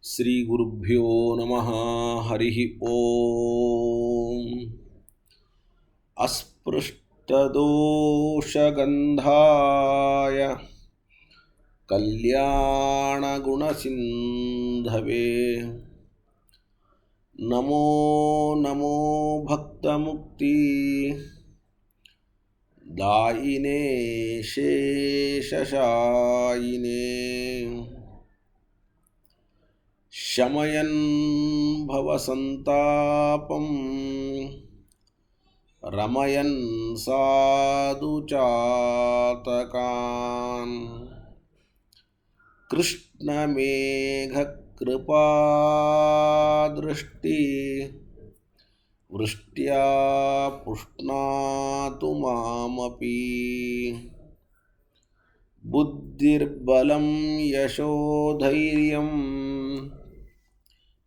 श्रीगुरुभ्यो नमः। हरिः ओम्। अस्पृष्टदोषगन्धाय कल्याणगुणसिन्धवे नमो नमो भक्तमुक्ति दायिने शेषशायिने शमयन् भवसन्तापं रमयन् साधुचातकान् कृष्णमेघकृपादृष्टि वृष्ट्या पुष्णातु मामपि बुद्धिर्बलं यशोधैर्यं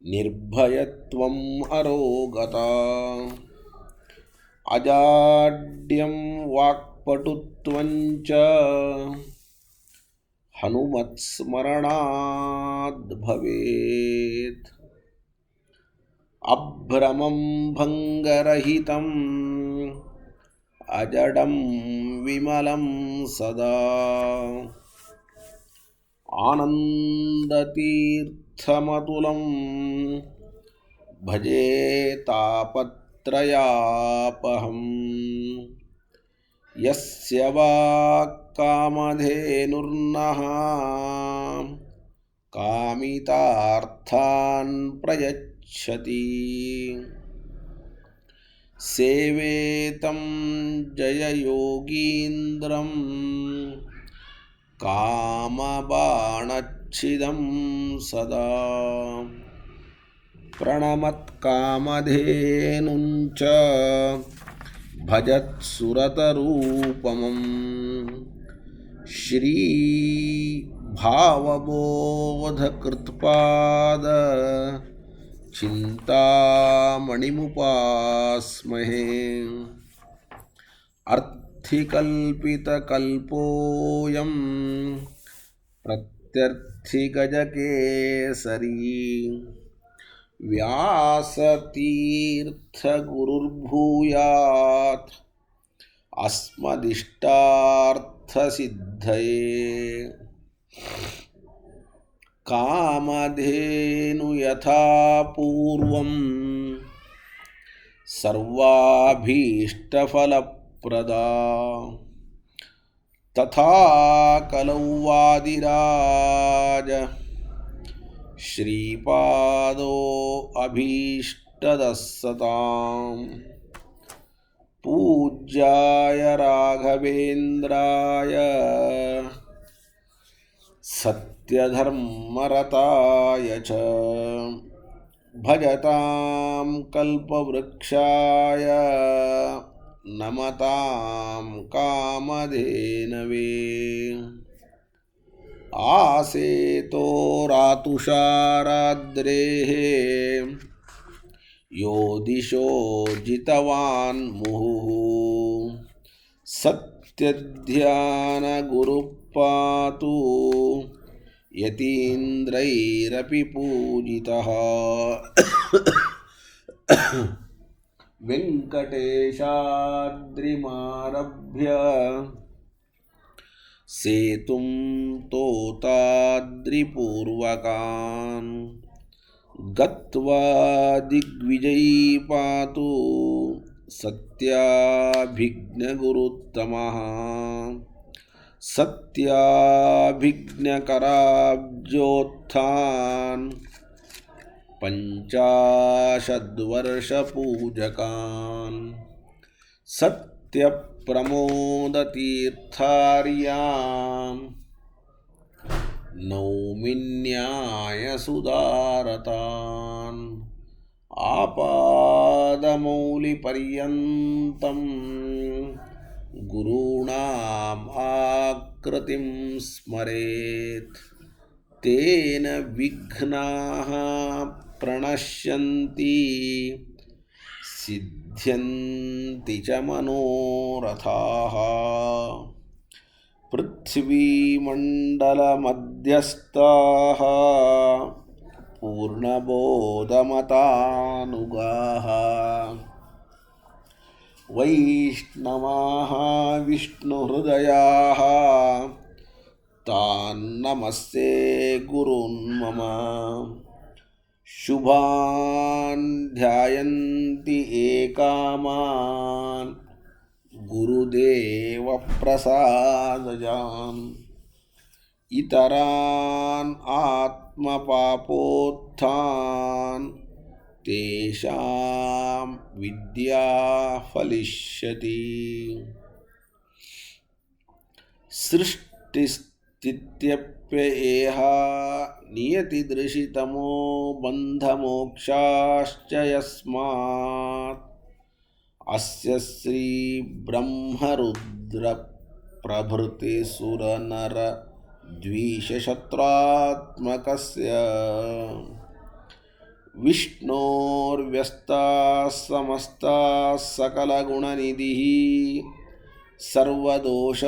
निर्भयत्वम् अरोगता अजाड्यं वाक्पटुत्वं च हनुमत्स्मरणाद् भवेत्। अभ्रमं भङ्गरहितं अजडं विमलं सदा आनन्दतीर्थमतुलं भजे तापत्रयापहम्। यस्य वाक्कामधेनुर्नः कामितार्थान् प्रयच्छति सेवेतं जययोगीन्द्रं कामबाणच्छिदं सदा प्रणमत्कामधेनुं च भजत्सुरतरूपमं श्रीभावबोधकृत्पाद चिन्तामणिमुपास्महे। अर्थिकल्पितकल्पोऽयं प्रत्यर्थिगजकेसरी व्यासतीर्थगुरुर्भूयात् अस्मदिष्टार्थसिद्धये। कामधेनु यथा पूर्वं सर्वाभीष्टफलप्रदा तथा कलौ वादिराज श्रीपादो अभीष्टदः सताम्। पूज्याय राघवेन्द्राय सत्यधर्मरताय च भजतां कल्पवृक्षाय नमतां कामधेनवे। आसेतो रातुषाराद्रेः यो दिशो जितवान् मुहुः सत्यध्यानगुरुः पातु यतीन्द्रैरपि पूजितः। वेङ्कटेशाद्रिमारभ्य सेतुं तोताद्रिपूर्वकान् गत्वा दिग्विजयी पातु सत्याभिघ्नगुरुत्तमः। सत्याभिघ्नकराब्जोत्थान् पञ्चाशद्वर्षपूजकान् सत्यप्रमोदतीर्थार्यान् नौमिन्यायसुधारतान्। आपादमौलिपर्यन्तं गुरूणाम् आकृतिं स्मरेत् तेन विघ्नाः प्रणश्यन्ति सिद्ध्यन्ति च मनोरथाः। पृथ्वीमण्डलमध्यस्थाः पूर्णबोधमतानुगाः वैष्णवाः विष्णुहृदयाः तान् नमस्ते गुरून् मम शुभान् ध्यायन्ति ये कामान् गुरुदेवप्रसादजान् इतरान् आत्मपापोत्थान् तेषां विद्या फलिष्यति सृष्टिस्थित्यप्ययेह नियतिदृशितमो बन्धमोक्षाश्च यस्मात् अस्य श्रीब्रह्मरुद्रप्रभृतिसुरनरद्वीषशत्रात्मकस्य विष्णोर्व्यस्ताः समस्ताः सकलगुणनिधिः सर्वदोषव्यपेतः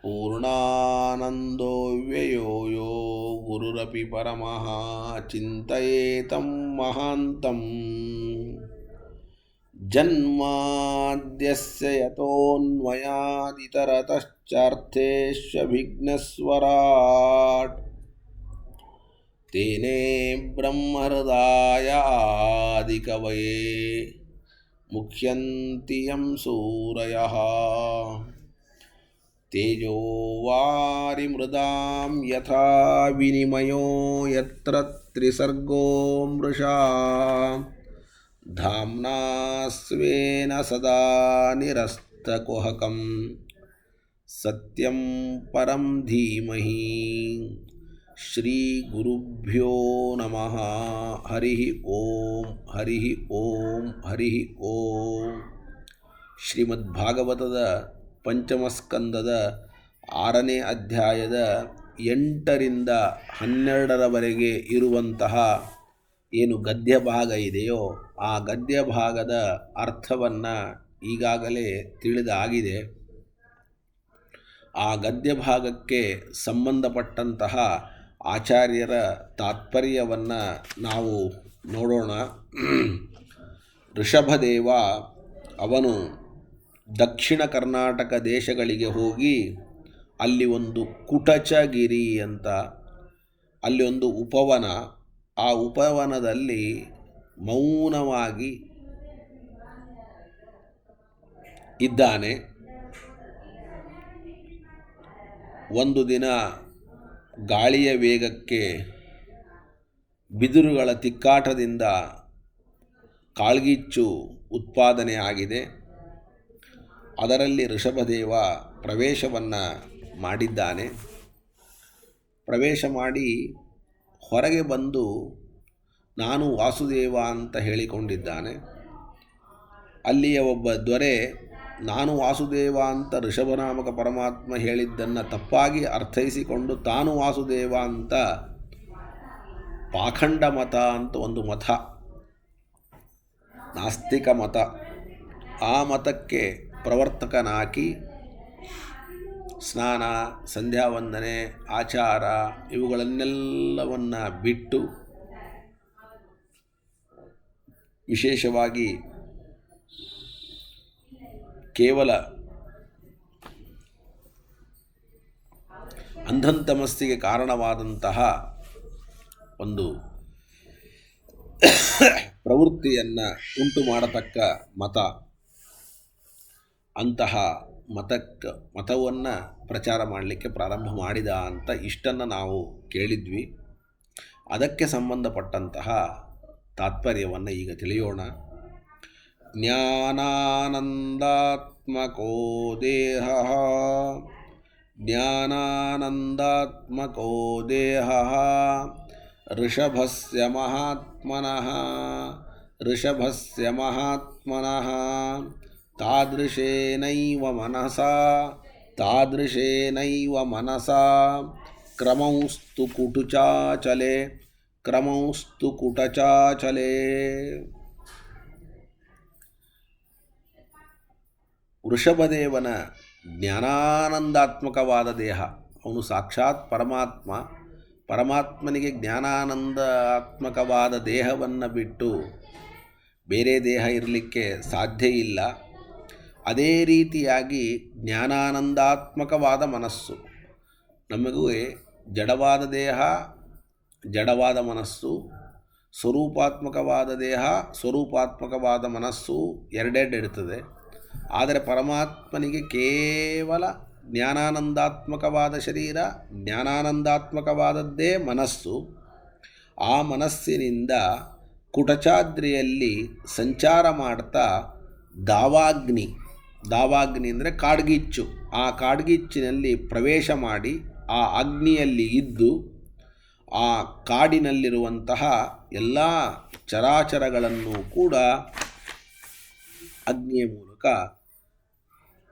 पूर्णानन्दो व्ययो यो गुरुरपि परमः चिन्तयेतं महान्तम् जन्माद्यस्य यतोऽन्वयादितरतश्चार्थेष्वभिघ्नस्वराट् तेने ब्रह्महृदाय आदिकवये मुह्यन्ति यं सूरयः तेजो वारिमृदां यथा विनिमयो यत्र त्रिसर्गो मृषा धाम्ना स्वेन सदा निरस्तकुहकं सत्यं परं धीमहि श्रीगुरुभ्यो नमः हरिः ओम हरिः ओम हरिः ओम ಶ್ರೀಮದ್ಭಾಗವತದ ಪಂಚಮಸ್ಕಂದದ 6ನೇ ಅಧ್ಯಾಯದ 8ರಿಂದ 12ರವರೆಗೆ ಇರುವಂತಹ ಏನು ಗದ್ಯ ಭಾಗ ಇದೆಯೋ ಆ ಗದ್ಯ ಭಾಗದ ಅರ್ಥವನ್ನು ಈಗಾಗಲೇ ತಿಳಿದಾಗಿದೆ. ಆ ಗದ್ಯ ಭಾಗಕ್ಕೆ ಸಂಬಂಧಪಟ್ಟಂತಹ ಆಚಾರ್ಯರ ತಾತ್ಪರ್ಯವನ್ನು ನಾವು ನೋಡೋಣ. ಋಷಭದೇವ ಅವನು ದಕ್ಷಿಣ ಕರ್ನಾಟಕ ದೇಶಗಳಿಗೆ ಹೋಗಿ ಅಲ್ಲಿ ಒಂದು ಕುಟಚಗಿರಿ ಅಂತ ಅಲ್ಲಿ ಒಂದು ಉಪವನ, ಆ ಉಪವನದಲ್ಲಿ ಮೌನವಾಗಿ ಇದ್ದಾನೆ. ಒಂದು ದಿನ ಗಾಳಿಯ ವೇಗಕ್ಕೆ ಬಿದಿರುಗಳ ತಿಕ್ಕಾಟದಿಂದ ಕಾಳ್ಗಿಚ್ಚು ಉತ್ಪಾದನೆ ಆಗಿದೆ. ಅದರಲ್ಲಿ ಋಷಭದೇವ ಪ್ರವೇಶವನ್ನು ಮಾಡಿದ್ದಾನೆ. ಪ್ರವೇಶ ಮಾಡಿ ಹೊರಗೆ ಬಂದು ನಾನು ವಾಸುದೇವ ಅಂತ ಹೇಳಿಕೊಂಡಿದ್ದಾನೆ. ಅಲ್ಲಿಯ ಒಬ್ಬ ದೊರೆ ನಾನು ವಾಸುದೇವ ಅಂತ ಋಷಭನಾಮಕ ಪರಮಾತ್ಮ ಹೇಳಿದ್ದನ್ನು ತಪ್ಪಾಗಿ ಅರ್ಥೈಸಿಕೊಂಡು ತಾನು ವಾಸುದೇವ ಅಂತ ಪಾಖಂಡ ಮತ ಅಂತ ಒಂದು ಮತ, ನಾಸ್ತಿಕ ಮತ, ಆ ಮತಕ್ಕೆ ಪ್ರವರ್ತಕನಾಗಿ ಸ್ನಾನ, ಸಂಧ್ಯಾವಂದನೆ, ಆಚಾರ ಇವುಗಳನ್ನೆಲ್ಲವನ್ನು ಬಿಟ್ಟು ವಿಶೇಷವಾಗಿ ಕೇವಲ ಅಂಧಂತಮಸ್ಸಿಗೆ ಕಾರಣವಾದಂತಹ ಒಂದು ಪ್ರವೃತ್ತಿಯನ್ನು ಉಂಟು ಮಾಡತಕ್ಕ ಮತ, ಅಂತಹ ಮತವನ್ನು ಪ್ರಚಾರ ಮಾಡಲಿಕ್ಕೆ ಪ್ರಾರಂಭ ಮಾಡಿದ ಅಂತ ಇಷ್ಟನ್ನು ನಾವು ಕೇಳಿದ್ವಿ. ಅದಕ್ಕೆ ಸಂಬಂಧಪಟ್ಟಂತಹ ತಾತ್ಪರ್ಯವನ್ನು ಈಗ ತಿಳಿಯೋಣ. ಜ್ಞಾನಾನಂದಾತ್ಮಕೋ ದೇಹ, ಜ್ಞಾನಾನಂದಾತ್ಮಕೋ ದೇಹ ಋಷಭಸ್ಯ ಮಹಾತ್ಮನಃ, ಋಷಭಸ್ಯ ಮಹಾತ್ಮನಃ ತಾದೃಶೇನೈವ ಮನಸಾ, ತಾದೃಶೇನೈವ ಮನಸಾ ಕ್ರಮೌಸ್ತು ಕುಟುಚಾಚಲೆ, ಕ್ರಮೌಸ್ತು ಕುಟಚಾಚಲೆ. ವೃಷಭದೇವನ ಜ್ಞಾನಾನಂದಾತ್ಮಕವಾದ ದೇಹ, ಅವನು ಸಾಕ್ಷಾತ್ ಪರಮಾತ್ಮ, ಪರಮಾತ್ಮನಿಗೆ ಜ್ಞಾನಾನಂದಾತ್ಮಕವಾದ ದೇಹವನ್ನು ಬಿಟ್ಟು ಬೇರೆ ದೇಹ ಇರಲಿಕ್ಕೆ ಸಾಧ್ಯ ಇಲ್ಲ. ಅದೇ ರೀತಿಯಾಗಿ ಜ್ಞಾನಾನಂದಾತ್ಮಕವಾದ ಮನಸ್ಸು, ನಮಗೂ ಜಡವಾದ ದೇಹ, ಜಡವಾದ ಮನಸ್ಸು, ಸ್ವರೂಪಾತ್ಮಕವಾದ ದೇಹ, ಸ್ವರೂಪಾತ್ಮಕವಾದ ಮನಸ್ಸು ಎರಡೆರಡು ಇರ್ತದೆ. ಆದರೆ ಪರಮಾತ್ಮನಿಗೆ ಕೇವಲ ಜ್ಞಾನಾನಂದಾತ್ಮಕವಾದ ಶರೀರ, ಜ್ಞಾನಾನಂದಾತ್ಮಕವಾದದ್ದೇ ಮನಸ್ಸು. ಆ ಮನಸ್ಸಿನಿಂದ ಕುಟಚಾದ್ರಿಯಲ್ಲಿ ಸಂಚಾರ ಮಾಡ್ತಾ ದಾವಾಗ್ನಿ ಅಂದರೆ ಕಾಡ್ಗಿಚ್ಚು, ಆ ಕಾಡ್ಗಿಚ್ಚಿನಲ್ಲಿ ಪ್ರವೇಶ ಮಾಡಿ ಆ ಅಗ್ನಿಯಲ್ಲಿ ಇದ್ದು ಆ ಕಾಡಿನಲ್ಲಿರುವಂತಹ ಎಲ್ಲ ಚರಾಚರಗಳನ್ನು ಕೂಡ ಅಗ್ನಿಯ ಮೂಲಕ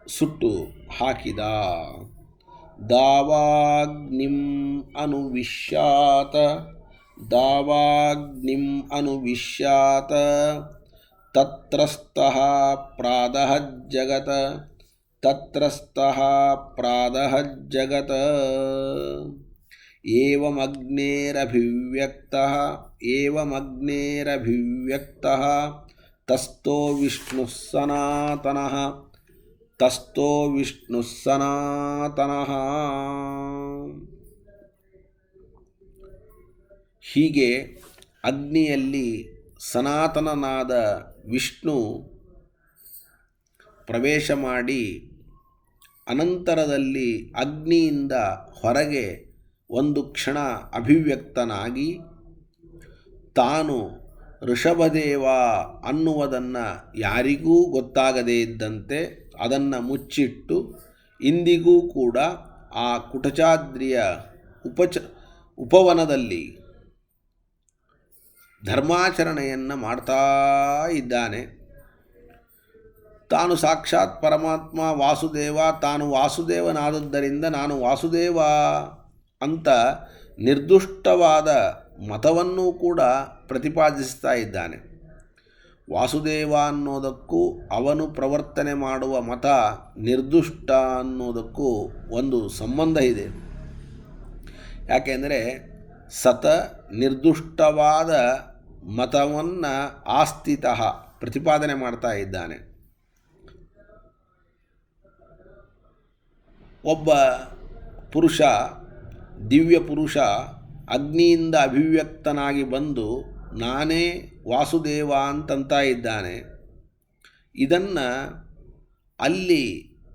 ಸುಟ್ಟು ಹಾಕಿದ. ದಾವಾಗ್ನಿಂ ಅನುವಿಶ್ಯಾತ ತತ್ರಸ್ಥಃ ಪ್ರಾದಃ ಜಗತ್ ಏವಮಗ್ನೇರಭಿವ್ಯಕ್ತಃ ತಸ್ಥೋ ವಿಷ್ಣುಃ ಸನಾತನಃ. ಹೀಗೆ ಅಗ್ನಿಯಲ್ಲಿ ಸನಾತನನಾದ ವಿಷ್ಣು ಪ್ರವೇಶ ಮಾಡಿ ಅನಂತರದಲ್ಲಿ ಅಗ್ನಿಯಿಂದ ಹೊರಗೆ ಒಂದು ಕ್ಷಣ ಅಭಿವ್ಯಕ್ತನಾಗಿ ತಾನು ಋಷಭದೇವ ಅನ್ನುವುದನ್ನು ಯಾರಿಗೂ ಗೊತ್ತಾಗದೇ ಇದ್ದಂತೆ ಅದನ್ನು ಮುಚ್ಚಿಟ್ಟು ಇಂದಿಗೂ ಕೂಡ ಆ ಕುಟಚಾದ್ರಿಯ ಉಪವನದಲ್ಲಿ ಧರ್ಮಾಚರಣೆಯನ್ನು ಮಾಡ್ತಾ ಇದ್ದಾನೆ. ತಾನು ಸಾಕ್ಷಾತ್ ಪರಮಾತ್ಮ ವಾಸುದೇವ, ತಾನು ವಾಸುದೇವನಾದದ್ದರಿಂದ ನಾನು ವಾಸುದೇವ ಅಂತ ನಿರ್ದುಷ್ಟವಾದ ಮತವನ್ನು ಕೂಡ ಪ್ರತಿಪಾದಿಸ್ತಾ ಇದ್ದಾನೆ. ವಾಸುದೇವ ಅನ್ನೋದಕ್ಕೂ ಅವನು ಪ್ರವರ್ತನೆ ಮಾಡುವ ಮತ ನಿರ್ದುಷ್ಟ ಅನ್ನೋದಕ್ಕೂ ಒಂದು ಸಂಬಂಧ ಇದೆ. ಯಾಕೆಂದರೆ ಸತ ನಿರ್ದುಷ್ಟವಾದ ಮತವನ್ನು ಆಸ್ಥಿತಃ ಪ್ರತಿಪಾದನೆ ಮಾಡ್ತಾ ಇದ್ದಾನೆ. ಒಬ್ಬ ಪುರುಷ, ದಿವ್ಯ ಪುರುಷ ಅಗ್ನಿಯಿಂದ ಅಭಿವ್ಯಕ್ತನಾಗಿ ಬಂದು ನಾನೇ ವಾಸುದೇವ ಅಂತಂತ ಇದ್ದಾನೆ. ಇದನ್ನು ಅಲ್ಲಿ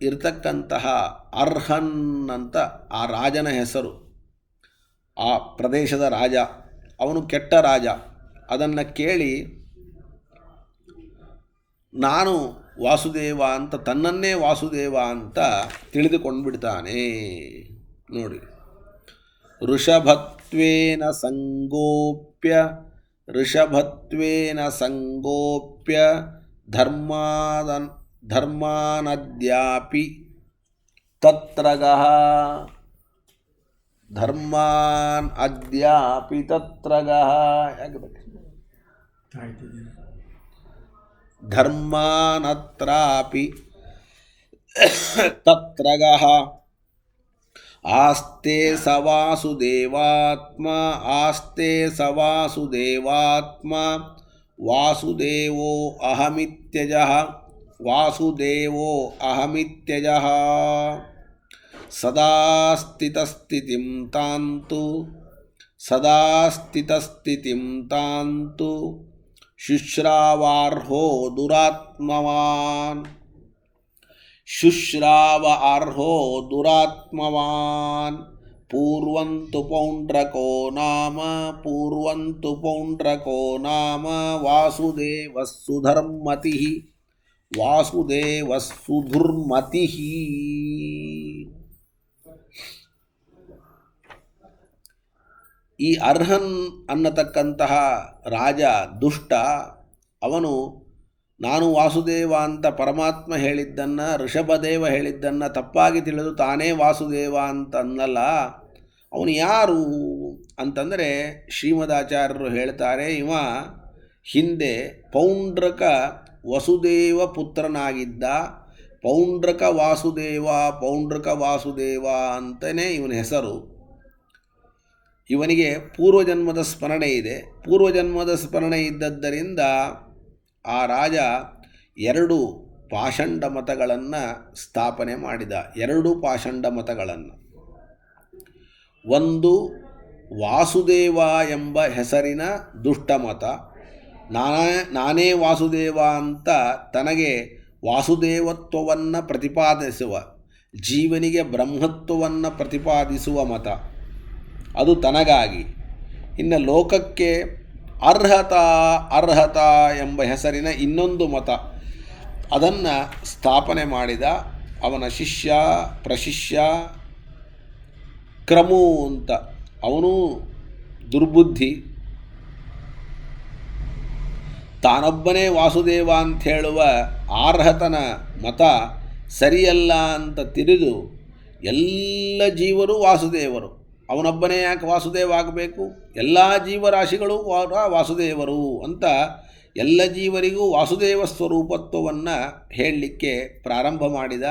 ಇರತಕ್ಕಂತಹ ಅರ್ಹನ್ ಅಂತ ಆ ರಾಜನ ಹೆಸರು, ಆ ಪ್ರದೇಶದ ರಾಜ, ಅವನು ಕೆಟ್ಟ ರಾಜ. ಅದನ್ನು ಕೇಳಿ ನಾನು ವಾಸುದೇವ ಅಂತ ತನ್ನನ್ನೇ ವಾಸುದೇವ ಅಂತ ತಿಳಿದುಕೊಂಡು ಬಿಡ್ತಾನೆ. ನೋಡಿ, ಋಷಭತ್ವೇನ ಸಂಗೋಪ್ಯ ಧರ್ಮಾನದ್ಯಾಪಿ ತತ್ರಗಃ ಧರ್ಮಾನತ್ರಾಪಿ ತತ್ರಗಃ ಆಸ್ತೆ ಸ ವಾಸುದೇವಾತ್ಮ ವಾಸುದೇವೋ ಅಹಮಿತ್ಯಜಃ ಸದಾ ಸ್ಥಿತಸ್ಥಿತಿಂ ತಾಂತು ಶುಶ್ರಾವಾರ್ಹೋ ದುರಾತ್ಮವಾನ್ ಪೂರ್ವಂತು ಪೌಂಡ್ರಕೋ ನಾಮ ವಾಸುದೇವಃ ಸುಧರ್ಮತಿಃ. ಈ ಅರ್ಹನ್ ಅನ್ನತಕ್ಕಂತಹ ರಾಜ ದುಷ್ಟ. ಅವನು ನಾನು ವಾಸುದೇವ ಅಂತ ಪರಮಾತ್ಮ ಹೇಳಿದ್ದನ್ನು, ಋಷಭದೇವ ಹೇಳಿದ್ದನ್ನು ತಪ್ಪಾಗಿ ತಿಳಿದು ತಾನೇ ವಾಸುದೇವ ಅಂತ ಅನ್ನಲ್ಲ. ಅವನು ಯಾರು ಅಂತಂದರೆ ಶ್ರೀಮದಾಚಾರ್ಯರು ಹೇಳ್ತಾರೆ, ಇವ ಹಿಂದೆ ಪೌಂಡ್ರಕ ವಸುದೇವ ಪುತ್ರನಾಗಿದ್ದ. ಪೌಂಡ್ರಕ ವಾಸುದೇವ ಅಂತಲೇ ಇವನ ಹೆಸರು. ಇವನಿಗೆ ಪೂರ್ವಜನ್ಮದ ಸ್ಮರಣೆ ಇದೆ. ಪೂರ್ವಜನ್ಮದ ಸ್ಮರಣೆ ಇದ್ದದ್ದರಿಂದ ಆ ರಾಜ 2 ಪಾಷಂಡ ಮತಗಳನ್ನು ಸ್ಥಾಪನೆ ಮಾಡಿದ. 2 ಪಾಷಂಡ ಮತಗಳನ್ನು. ಒಂದು ವಾಸುದೇವ ಎಂಬ ಹೆಸರಿನ ದುಷ್ಟಮತ. ನಾನೇ ವಾಸುದೇವ ಅಂತ ತನಗೆ ವಾಸುದೇವತ್ವವನ್ನು ಪ್ರತಿಪಾದಿಸುವ, ಜೀವನಿಗೆ ಬ್ರಹ್ಮತ್ವವನ್ನು ಪ್ರತಿಪಾದಿಸುವ ಮತ. ಅದು ತನಗಾಗಿ. ಇನ್ನು ಲೋಕಕ್ಕೆ ಅರ್ಹತಾ ಎಂಬ ಹೆಸರಿನ ಇನ್ನೊಂದು ಮತ, ಅದನ್ನು ಸ್ಥಾಪನೆ ಮಾಡಿದ. ಅವನ ಶಿಷ್ಯ ಪ್ರಶಿಷ್ಯ ಕ್ರಮು ಅಂತ. ಅವನು ದುರ್ಬುದ್ಧಿ, ತಾನೊಬ್ಬನೇ ವಾಸುದೇವ ಅಂತ ಹೇಳುವ ಆರ್ಹತನ ಮತ ಸರಿಯಲ್ಲ ಅಂತ ತಿಳಿದು ಎಲ್ಲ ಜೀವರು ವಾಸುದೇವರು, ಅವನೊಬ್ಬನೇ ಯಾಕೆ ವಾಸುದೇವ ಆಗಬೇಕು, ಎಲ್ಲ ಜೀವರಾಶಿಗಳು ವಾಸುದೇವರು ಅಂತ ಎಲ್ಲ ಜೀವರಿಗೂ ವಾಸುದೇವ ಸ್ವರೂಪತ್ವವನ್ನು ಹೇಳಲಿಕ್ಕೆ ಪ್ರಾರಂಭ ಮಾಡಿದ.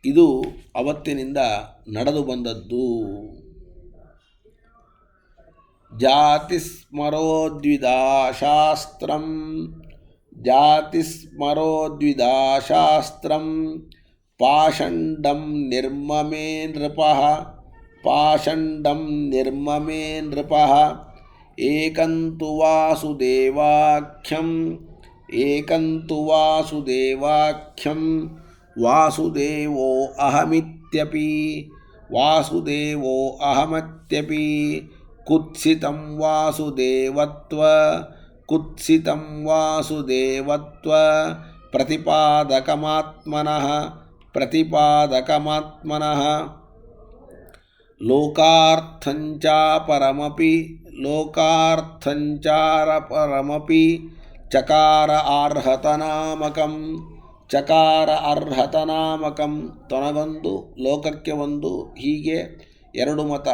ಇದು ಅವತ್ತಿನಿಂದ ನಡೆದು ಬಂದದ್ದು. ಜಾತಿಸ್ಮರೋದ್ವಿದಾಶಾಸ್ತ್ರಂ ಪಾಷಂಡಂ ನಿರ್ಮಮೇ ನೃಪಃ ಏಕಂತು ವಾಸುದೇವಾಖ್ಯಂ ವಾಸುದೇವೋ ಅಹಮಿತ್ಯಪಿ ಕುತ್ಸಿತಂ ವಾಸುದೇವತ್ವ ಪ್ರತಿಪಾದಕಮಾತ್ಮನಃ ಲೋಕಾರ್ಥಂಚಾಪರಮಪಿ ಚಕಾರ ಅರ್ಹತನಾಮಕಂ ತೊನಗೊಂದು ಲೋಕಕ್ಕೆ ಒಂದು. ಹೀಗೆ 2 ಮತ,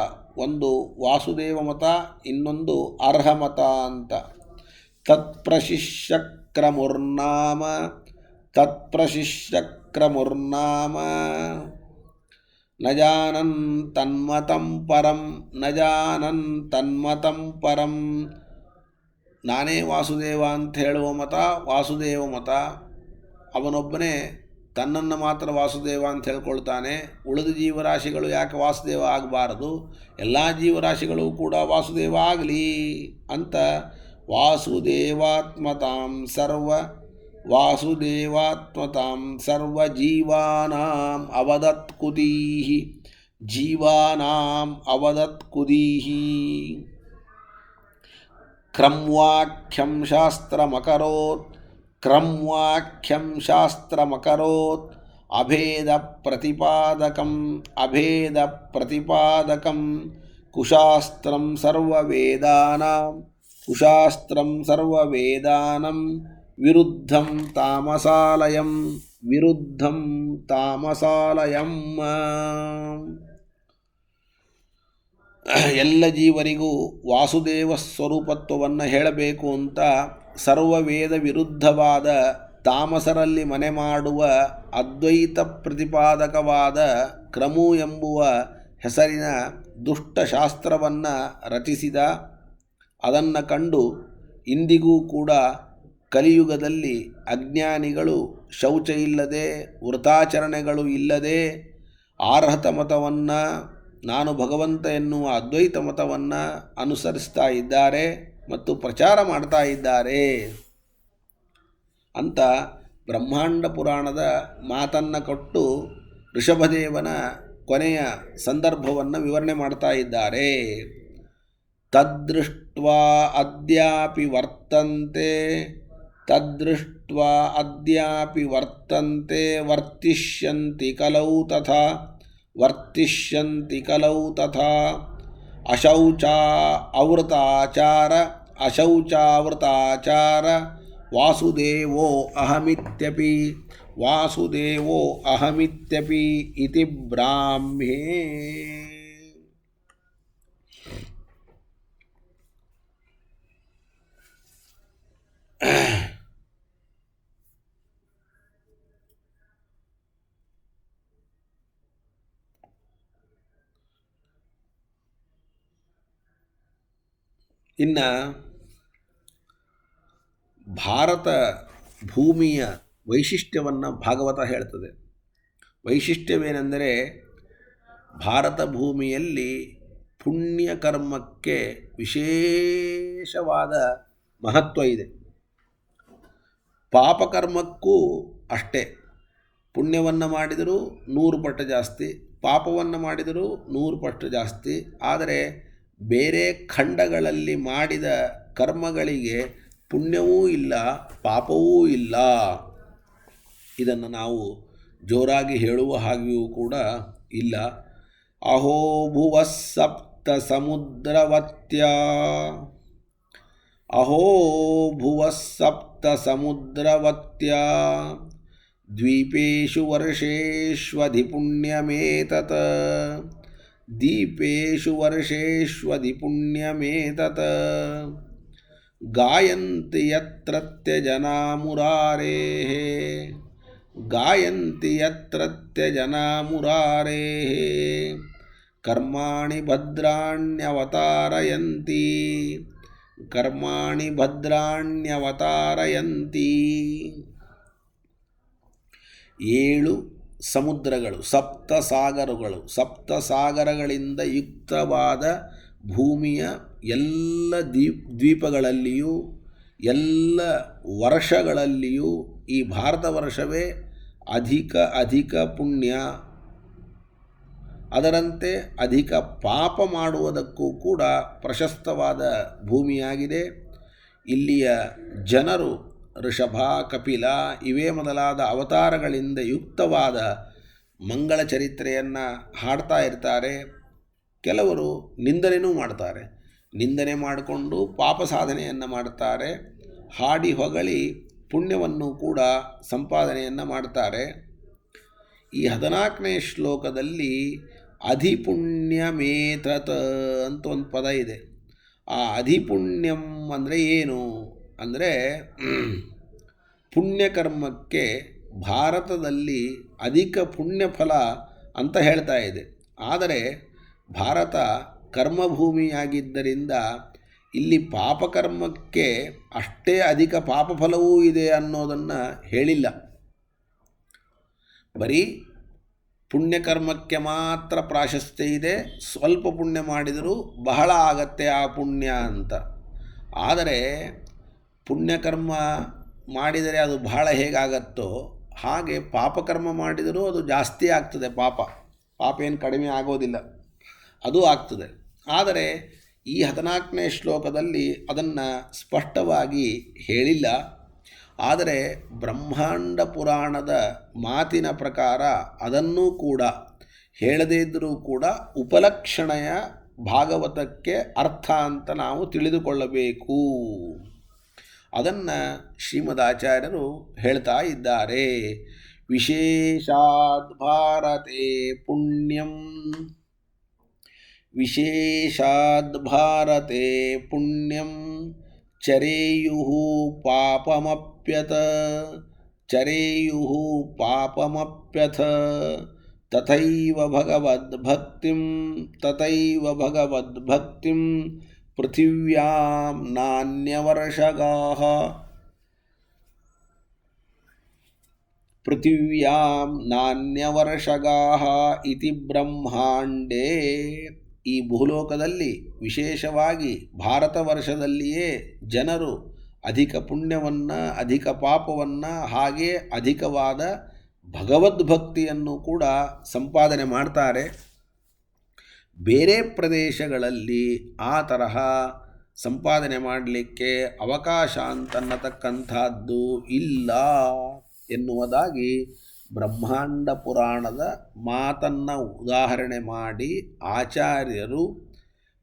ಒಂದು ವಾಸುದೇವ ಮತ, ಇನ್ನೊಂದು ಅರ್ಹ ಮತ ಅಂತ. ತತ್ಪ್ರಶಿಷ್ಯಕ್ರಮುರ್ನಾಮ ನ ಜಾನನ್ ತನ್ಮತಂ ಪರಂ. ನಾನೇ ವಾಸುದೇವ ಅಂತ ಹೇಳುವ ಮತ ವಾಸುದೇವ ಮತ. ಅವನೊಬ್ಬನೇ ತನ್ನನ್ನು ಮಾತ್ರ ವಾಸುದೇವ ಅಂತ ಹೇಳ್ಕೊಳ್ತಾನೆ. ಉಳಿದ ಜೀವರಾಶಿಗಳು ಯಾಕೆ ವಾಸುದೇವ ಆಗಬಾರದು, ಎಲ್ಲ ಜೀವರಾಶಿಗಳು ಕೂಡ ವಾಸುದೇವ ಆಗಲಿ ಅಂತ ವಾಸುದೇವಾತ್ಮತಾಂ ಸರ್ವಜೀವಾನಾಂ ಅವದತ್ಕುದೀಃ ಕ್ರಮ್ವಾಖ್ಯಂ ಶಾಸ್ತ್ರಮಕರೋತ್ ಅಭೇದ ಪ್ರತಿಪಾದಕಂ ಕುಶಾಸ್ತ್ರಂ ಸರ್ವವೇದಾನಂ ವಿರುದ್ಧಂ ತಾಮಸಾಲಯಂ ಎಲ್ಲ ಜೀವರಿಗೂ ವಾಸುದೇವ ಸ್ವರೂಪತ್ವವನ್ನು ಹೇಳಬೇಕು ಅಂತ ಸರ್ವವೇದ ವಿರುದ್ಧವಾದ ತಾಮಸರಲ್ಲಿ ಮನೆ ಮಾಡುವ ಅದ್ವೈತ ಪ್ರತಿಪಾದಕವಾದ ಕ್ರಮು ಎಂಬುವ ಹೆಸರಿನ ದುಷ್ಟಶಾಸ್ತ್ರವನ್ನು ರಚಿಸಿದ. ಅದನ್ನು ಕಂಡು ಇಂದಿಗೂ ಕೂಡ ಕಲಿಯುಗದಲ್ಲಿ ಅಜ್ಞಾನಿಗಳು ಶೌಚ ಇಲ್ಲದೆ, ವೃತಾಚರಣೆಗಳು ಇಲ್ಲದೆ ಆರ್ಹತ ಮತವನ್ನು, ನಾನು ಭಗವಂತ ಎನ್ನುವ ಅದ್ವೈತ ಮತವನ್ನು ಅನುಸರಿಸ್ತಾ ಇದ್ದಾರೆ ಮತ್ತು ಪ್ರಚಾರ ಮಾಡ್ತಾ ಇದ್ದಾರೆ ಅಂತ ಬ್ರಹ್ಮಾಂಡ ಪುರಾಣದ ಮಾತನ್ನು ಕೊಟ್ಟು ಋಷಭದೇವನ ಕೊನೆಯ ಸಂದರ್ಭವನ್ನು ವಿವರಣೆ ಮಾಡ್ತಾ ಇದ್ದಾರೆ. ತದ್ದೃಷ್ಟ್ವಾ ಅದ್ಯಾಪಿ ವರ್ತಂತೆ ವರ್ತಿಷ್ಯಂತಿ ಕಲೌ ತಥಾ ಅಶೌಚಾವೃತಾಚಾರ ವಾಸುದೇವೋ ಅಹಮಿತ್ಯಪಿ ಇತಿ ಬ್ರಾಹ್ಮೇ. ಇನ್ನು ಭಾರತ ಭೂಮಿಯ ವೈಶಿಷ್ಟ್ಯವನ್ನು ಭಾಗವತ ಹೇಳ್ತದೆ. ವೈಶಿಷ್ಟ್ಯವೇನೆಂದರೆ ಭಾರತ ಭೂಮಿಯಲ್ಲಿ ಪುಣ್ಯಕರ್ಮಕ್ಕೆ ವಿಶೇಷವಾದ ಮಹತ್ವ ಇದೆ. ಪಾಪಕರ್ಮಕ್ಕೂ ಅಷ್ಟೇ. ಪುಣ್ಯವನ್ನು ಮಾಡಿದರೂ 100 ಪಟ್ಟು ಜಾಸ್ತಿ, ಪಾಪವನ್ನು ಮಾಡಿದರೂ 100 ಪಟ್ಟು ಜಾಸ್ತಿ. ಆದರೆ ಬೇರೆ ಖಂಡಗಳಲ್ಲಿ ಮಾಡಿದ ಕರ್ಮಗಳಿಗೆ ಪುಣ್ಯವೂ ಇಲ್ಲ, ಪಾಪವೂ ಇಲ್ಲ. ಇದನ್ನು ನಾವು ಜೋರಾಗಿ ಹೇಳುವ ಹಾಗೆಯೂ ಕೂಡ ಇಲ್ಲ. ಅಹೋ ಭುವ ಸಪ್ತ ಸಮುದ್ರವತ್ಯಾ, ಅಹೋ ಭುವ ಸಪ್ತ ಸಮುದ್ರವತ್ಯಾ, ದ್ವೀಪೇಷು ವರ್ಷೇಷ್ವಧಿ ಪುಣ್ಯಮೇತತ್, ದೀಪೇಷು ವರ್ಷೇಷ್ವಧಿ ಪುಣ್ಯಮೇತತ್, ಗಾಯಂತಿ ಯತ್ರತ್ಯ ಜನಾ ಮುರಾರೇಃ, ಗಾಯಂತಿ ಯತ್ರತ್ಯ ಜನಾ ಮುರಾರೇಃ, ಕರ್ಮಾಣಿ ಭದ್ರಾಣ್ಯವತಾರಯಂತಿ, ಕರ್ಮಾಣಿ ಭದ್ರಾಣ್ಯವತಾರಯಂತಿ. 7 ಸಮುದ್ರಗಳು, ಸಪ್ತಸಾಗರಗಳು, ಸಪ್ತಸಾಗರಗಳಿಂದ ಯುಕ್ತವಾದ ಭೂಮಿಯ ಎಲ್ಲ ದ್ವೀಪಗಳಲ್ಲಿಯೂ ಎಲ್ಲ ವರ್ಷಗಳಲ್ಲಿಯೂ ಈ ಭಾರತ ವರ್ಷವೇ ಅಧಿಕ ಪುಣ್ಯ, ಅದರಂತೆ ಅಧಿಕ ಪಾಪ ಮಾಡುವುದಕ್ಕೂ ಕೂಡ ಪ್ರಶಸ್ತವಾದ ಭೂಮಿಯಾಗಿದೆ. ಇಲ್ಲಿಯ ಜನರು ಋಷಭ, ಕಪಿಲ ಇವೇ ಮೊದಲಾದ ಅವತಾರಗಳಿಂದ ಯುಕ್ತವಾದ ಮಂಗಳ ಚರಿತ್ರೆಯನ್ನು ಹಾಡ್ತಾ ಇರ್ತಾರೆ. ಕೆಲವರು ನಿಂದನೆಯೂ ಮಾಡ್ತಾರೆ. ನಿಂದನೆ ಮಾಡಿಕೊಂಡು ಪಾಪ ಸಾಧನೆಯನ್ನು ಮಾಡ್ತಾರೆ. ಹಾಡಿ ಹೊಗಳಿ ಪುಣ್ಯವನ್ನು ಕೂಡ ಸಂಪಾದನೆಯನ್ನು ಮಾಡ್ತಾರೆ. ಈ 14ನೇ ಶ್ಲೋಕದಲ್ಲಿ ಅಧಿಪುಣ್ಯಮೇತತ್ ಅಂತ ಒಂದು ಪದ ಇದೆ. ಆ ಅಧಿಪುಣ್ಯಂ ಅಂದರೆ ಏನು ಅಂದರೆ ಪುಣ್ಯಕರ್ಮಕ್ಕೆ ಭಾರತದಲ್ಲಿ ಅಧಿಕ ಪುಣ್ಯಫಲ ಅಂತ ಹೇಳ್ತಾ ಇದೆ. ಆದರೆ ಭಾರತ ಕರ್ಮಭೂಮಿಯಾಗಿದ್ದರಿಂದ ಇಲ್ಲಿ ಪಾಪಕರ್ಮಕ್ಕೆ ಅಷ್ಟೇ ಅಧಿಕ ಪಾಪಫಲವೂ ಇದೆ ಅನ್ನೋದನ್ನು ಹೇಳಿಲ್ಲ. ಬರೀ ಪುಣ್ಯಕರ್ಮಕ್ಕೆ ಮಾತ್ರ ಪ್ರಾಶಸ್ತ್ಯ ಇದೆ. ಸ್ವಲ್ಪ ಪುಣ್ಯ ಮಾಡಿದರೂ ಬಹಳ ಆಗತ್ತೆ ಆ ಪುಣ್ಯ ಅಂತ. ಆದರೆ ಪುಣ್ಯಕರ್ಮ ಮಾಡಿದರೆ ಅದು ಬಹಳ ಹೇಗಾಗತ್ತೋ ಹಾಗೆ ಪಾಪಕರ್ಮ ಮಾಡಿದರೂ ಅದು ಜಾಸ್ತಿ ಆಗ್ತದೆ. ಪಾಪ ಏನು ಕಡಿಮೆ ಆಗೋದಿಲ್ಲ, ಅದು ಆಗ್ತದೆ. ಆದರೆ ಈ 14ನೇ ಶ್ಲೋಕದಲ್ಲಿ ಅದನ್ನು ಸ್ಪಷ್ಟವಾಗಿ ಹೇಳಿಲ್ಲ. ಆದರೆ ಬ್ರಹ್ಮಾಂಡ ಪುರಾಣದ ಮಾತಿನ ಪ್ರಕಾರ ಅದನ್ನೂ ಕೂಡ ಹೇಳದೇ ಇದ್ದರೂ ಕೂಡ ಉಪಲಕ್ಷಣೆಯ ಭಾಗವತಕ್ಕೆ ಅರ್ಥ ಅಂತ ನಾವು ತಿಳಿದುಕೊಳ್ಳಬೇಕು. ಅದನ್ನು ಶ್ರೀಮದಾಚಾರ್ಯರು ಹೇಳ್ತಾ ಇದ್ದಾರೆ. ವಿಶೇಷಾದ್ ಭಾರತೆ ಪುಣ್ಯಂ, ವಿಶೇಷಾದ್ ಭಾರತೆ ಪುಣ್ಯಂ ಚರೇಯುಃ ಪಾಪಮಪ್ಯತ, ಚರೇಯುಃ ಪಾಪಮಪ್ಯಥ, ತಥೈವ ಭಗವದ್ಭಕ್ತಿಂ, ತಥೈವ ಭಗವದ್ಭಕ್ತಿಂ ಪೃಥಿವ್ಯಾಂ ನಾನ್ಯವರ್ಷಗಾಃ, ಪೃಥಿವ್ಯಾಂ ನಾನ್ಯವರ್ಷಗಾಃ ಇತಿ ಬ್ರಹ್ಮಾಂಡೇ. ಈ ಭೂಲೋಕದಲ್ಲಿ ವಿಶೇಷವಾಗಿ ಭಾರತ ವರ್ಷದಲ್ಲಿಯೇ ಜನರು ಅಧಿಕ ಪುಣ್ಯವನ್ನು, ಅಧಿಕ ಪಾಪವನ್ನು, ಹಾಗೇ ಅಧಿಕವಾದ ಭಗವದ್ಭಕ್ತಿಯನ್ನು ಕೂಡ ಸಂಪಾದನೆ ಮಾಡ್ತಾರೆ. ಬೇರೆ ಪ್ರದೇಶಗಳಲ್ಲಿ ಆ ತರಹ ಸಂಪಾದನೆ ಮಾಡಲಿಕ್ಕೆ ಅವಕಾಶ ಅಂತನ್ನತಕ್ಕಂಥದ್ದು ಇಲ್ಲ ಎನ್ನುವುದಾಗಿ ಬ್ರಹ್ಮಾಂಡ ಪುರಾಣದ ಮಾತನ್ನು ಉದಾಹರಣೆ ಮಾಡಿ ಆಚಾರ್ಯರು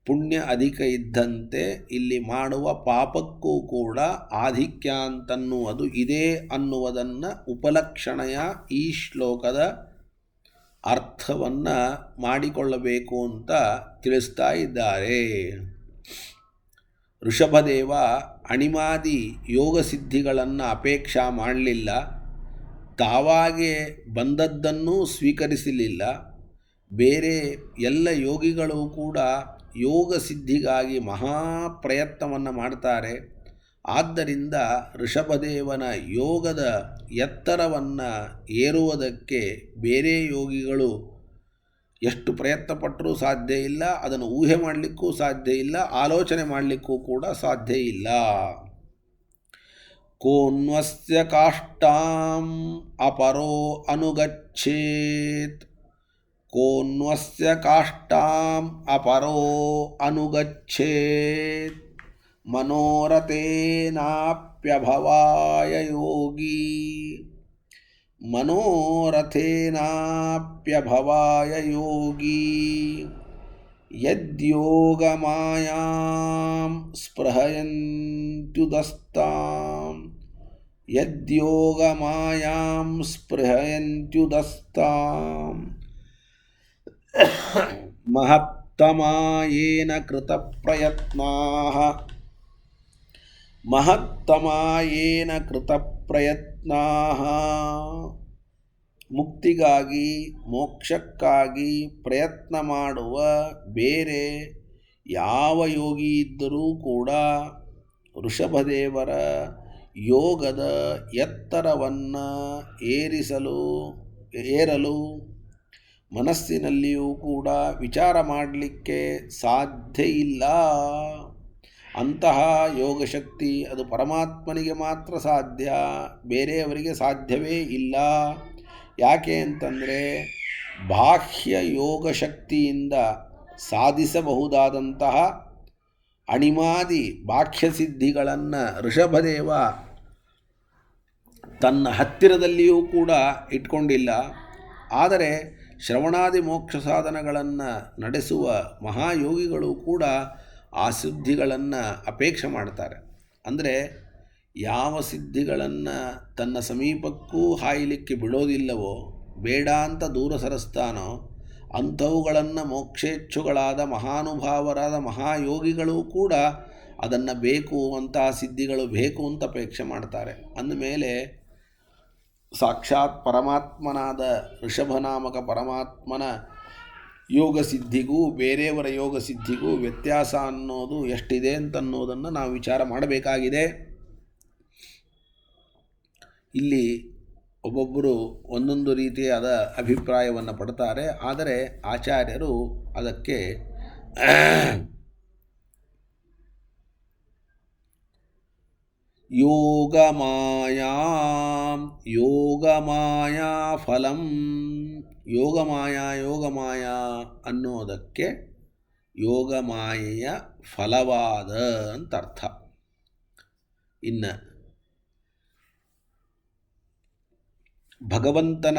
ಪುಣ್ಯ ಅಧಿಕ ಇದ್ದಂತೆ ಇಲ್ಲಿ ಮಾಡುವ ಪಾಪಕ್ಕೂ ಕೂಡ ಆಧಿಕ್ಯ ಅಂತನ್ನುವುದು ಇದೆ ಅನ್ನುವುದನ್ನು ಉಪಲಕ್ಷಣೆಯ ಈ ಶ್ಲೋಕದ ಅರ್ಥವನ್ನು ಮಾಡಿಕೊಳ್ಳಬೇಕು ಅಂತ ತಿಳಿಸ್ತಾ ಇದ್ದಾರೆ. ಋಷಭದೇವ ಅಣಿಮಾದಿ ಯೋಗ ಸಿದ್ಧಿಗಳನ್ನು ಅಪೇಕ್ಷಾ ಮಾಡಲಿಲ್ಲ. ತಾವಾಗೆ ಬಂದದ್ದನ್ನು ಸ್ವೀಕರಿಸಲಿಲ್ಲ. ಬೇರೆ ಎಲ್ಲ ಯೋಗಿಗಳು ಕೂಡ ಯೋಗ ಸಿದ್ಧಿಗಾಗಿ ಮಹಾಪ್ರಯತ್ನವನ್ನು ಮಾಡ್ತಾರೆ. ಆದ್ದರಿಂದ ಋಷಭದೇವನ ಯೋಗದ ಎತ್ತರವನ್ನು ಏರುವುದಕ್ಕೆ ಬೇರೆ ಯೋಗಿಗಳು ಎಷ್ಟು ಪ್ರಯತ್ನಪಟ್ಟರೂ ಸಾಧ್ಯ ಇಲ್ಲ, ಅದನ್ನು ಊಹೆ ಮಾಡಲಿಕ್ಕೂ ಸಾಧ್ಯ ಇಲ್ಲ, ಆಲೋಚನೆ ಮಾಡಲಿಕ್ಕೂ ಕೂಡ ಸಾಧ್ಯ ಇಲ್ಲ. ಕೋನ್ವಸ್ಯ ಕಾಷ್ಟಾಂ ಅಪರೋ ಅನುಗಚ್ಚೇತ್, ಕೋನ್ವಸ್ಯ ಕಾಷ್ಟಾಂ ಅಪರೋ ಅನುಗಚ್ಚೇತ್, ಮನೋರಥೇನಾಪ್ಯಭವಾಯ ಯೋಗಿ, ಮನೋರಥೇನಾಪ್ಯಭವಾಯ ಯೋಗಿ, ಯದ್ಯೋಗಮಾಯಾಂ ಸ್ಪೃಹಯಂತ್ಯುದಸ್ತಾಂ, ಯದ್ಯೋಗಮಾಯಾಂ ಸ್ಪೃಹಯಂತ್ಯುದಸ್ತಾಂ, ಮಹತ್ತಮಾಯೇನ ಕೃತಪ್ರಯತ್ನಾಃ, ಮಹತ್ತಮಾಯೇನ ಕೃತಪ್ರಯತ್ನಾಃ. ಮುಕ್ತಿಗಾಗಿ ಮೋಕ್ಷಕ್ಕಾಗಿ ಪ್ರಯತ್ನ ಮಾಡುವ ಬೇರೆ ಯಾವ ಯೋಗಿ ಇದ್ದರೂ ಕೂಡ ಋಷಭದೇವರ ಯೋಗದ ಎತ್ತರವನ್ನು ಏರಲು ಮನಸ್ಸಿನಲ್ಲಿಯೂ ಕೂಡ ವಿಚಾರ ಮಾಡಲಿಕ್ಕೆ ಸಾಧ್ಯ ಇಲ್ಲ. ಅಂತಹ ಯೋಗಶಕ್ತಿ ಅದು ಪರಮಾತ್ಮನಿಗೆ ಮಾತ್ರ ಸಾಧ್ಯ, ಬೇರೆಯವರಿಗೆ ಸಾಧ್ಯವೇ ಇಲ್ಲ. ಯಾಕೆ ಅಂತಂದರೆ ಬಾಹ್ಯ ಯೋಗಶಕ್ತಿಯಿಂದ ಸಾಧಿಸಬಹುದಾದಂತಹ ಅಣಿಮಾದಿ ಬಾಹ್ಯ ಸಿದ್ಧಿಗಳನ್ನು ಋಷಭದೇವ ತನ್ನ ಹತ್ತಿರದಲ್ಲಿಯೂ ಕೂಡ ಇಟ್ಕೊಂಡಿಲ್ಲ. ಆದರೆ ಶ್ರವಣಾದಿ ಮೋಕ್ಷ ಸಾಧನಗಳನ್ನು ನಡೆಸುವ ಮಹಾಯೋಗಿಗಳು ಕೂಡ ಆ ಸಿದ್ಧಿಗಳನ್ನು ಅಪೇಕ್ಷೆ ಮಾಡ್ತಾರೆ. ಅಂದರೆ ಯಾವ ಸಿದ್ಧಿಗಳನ್ನು ತನ್ನ ಸಮೀಪಕ್ಕೂ ಹಾಯಲಿಕ್ಕೆ ಬಿಡೋದಿಲ್ಲವೋ, ಬೇಡ ಅಂತ ದೂರ ಸರಿಸ್ತಾನೋ ಅಂಥವುಗಳನ್ನು ಮೋಕ್ಷೇಚ್ಛುಗಳಾದ ಮಹಾನುಭಾವರಾದ ಮಹಾಯೋಗಿಗಳು ಕೂಡ ಅದನ್ನು ಬೇಕು, ಅಂತಹ ಸಿದ್ಧಿಗಳು ಬೇಕು ಅಂತ ಅಪೇಕ್ಷೆ ಮಾಡ್ತಾರೆ. ಅಂದಮೇಲೆ ಸಾಕ್ಷಾತ್ ಪರಮಾತ್ಮನಾದ ಋಷಭನಾಮಕ ಪರಮಾತ್ಮನ ಯೋಗ ಸಿದ್ಧಿಗೂ ಬೇರೆಯವರ ಯೋಗ ಸಿದ್ಧಿಗೂ ವ್ಯತ್ಯಾಸ ಅನ್ನೋದು ಎಷ್ಟಿದೆ ಅಂತನ್ನೋದನ್ನು ನಾವು ವಿಚಾರ ಮಾಡಬೇಕಾಗಿದೆ. ಇಲ್ಲಿ ಒಬ್ಬೊಬ್ಬರು ಒಂದೊಂದು ರೀತಿಯಾದ ಅಭಿಪ್ರಾಯವನ್ನು ಪಡ್ತಾರೆ. ಆದರೆ ಆಚಾರ್ಯರು ಅದಕ್ಕೆ ಯೋಗಮಾಯಾ ಫಲಂ, ಯೋಗಮಾಯಾ ಅನ್ನೋದಕ್ಕೆ ಯೋಗಮಾಯೆಯ ಫಲವಾದ ಅಂತ ಅರ್ಥ. ಇನ್ನು ಭಗವಂತನ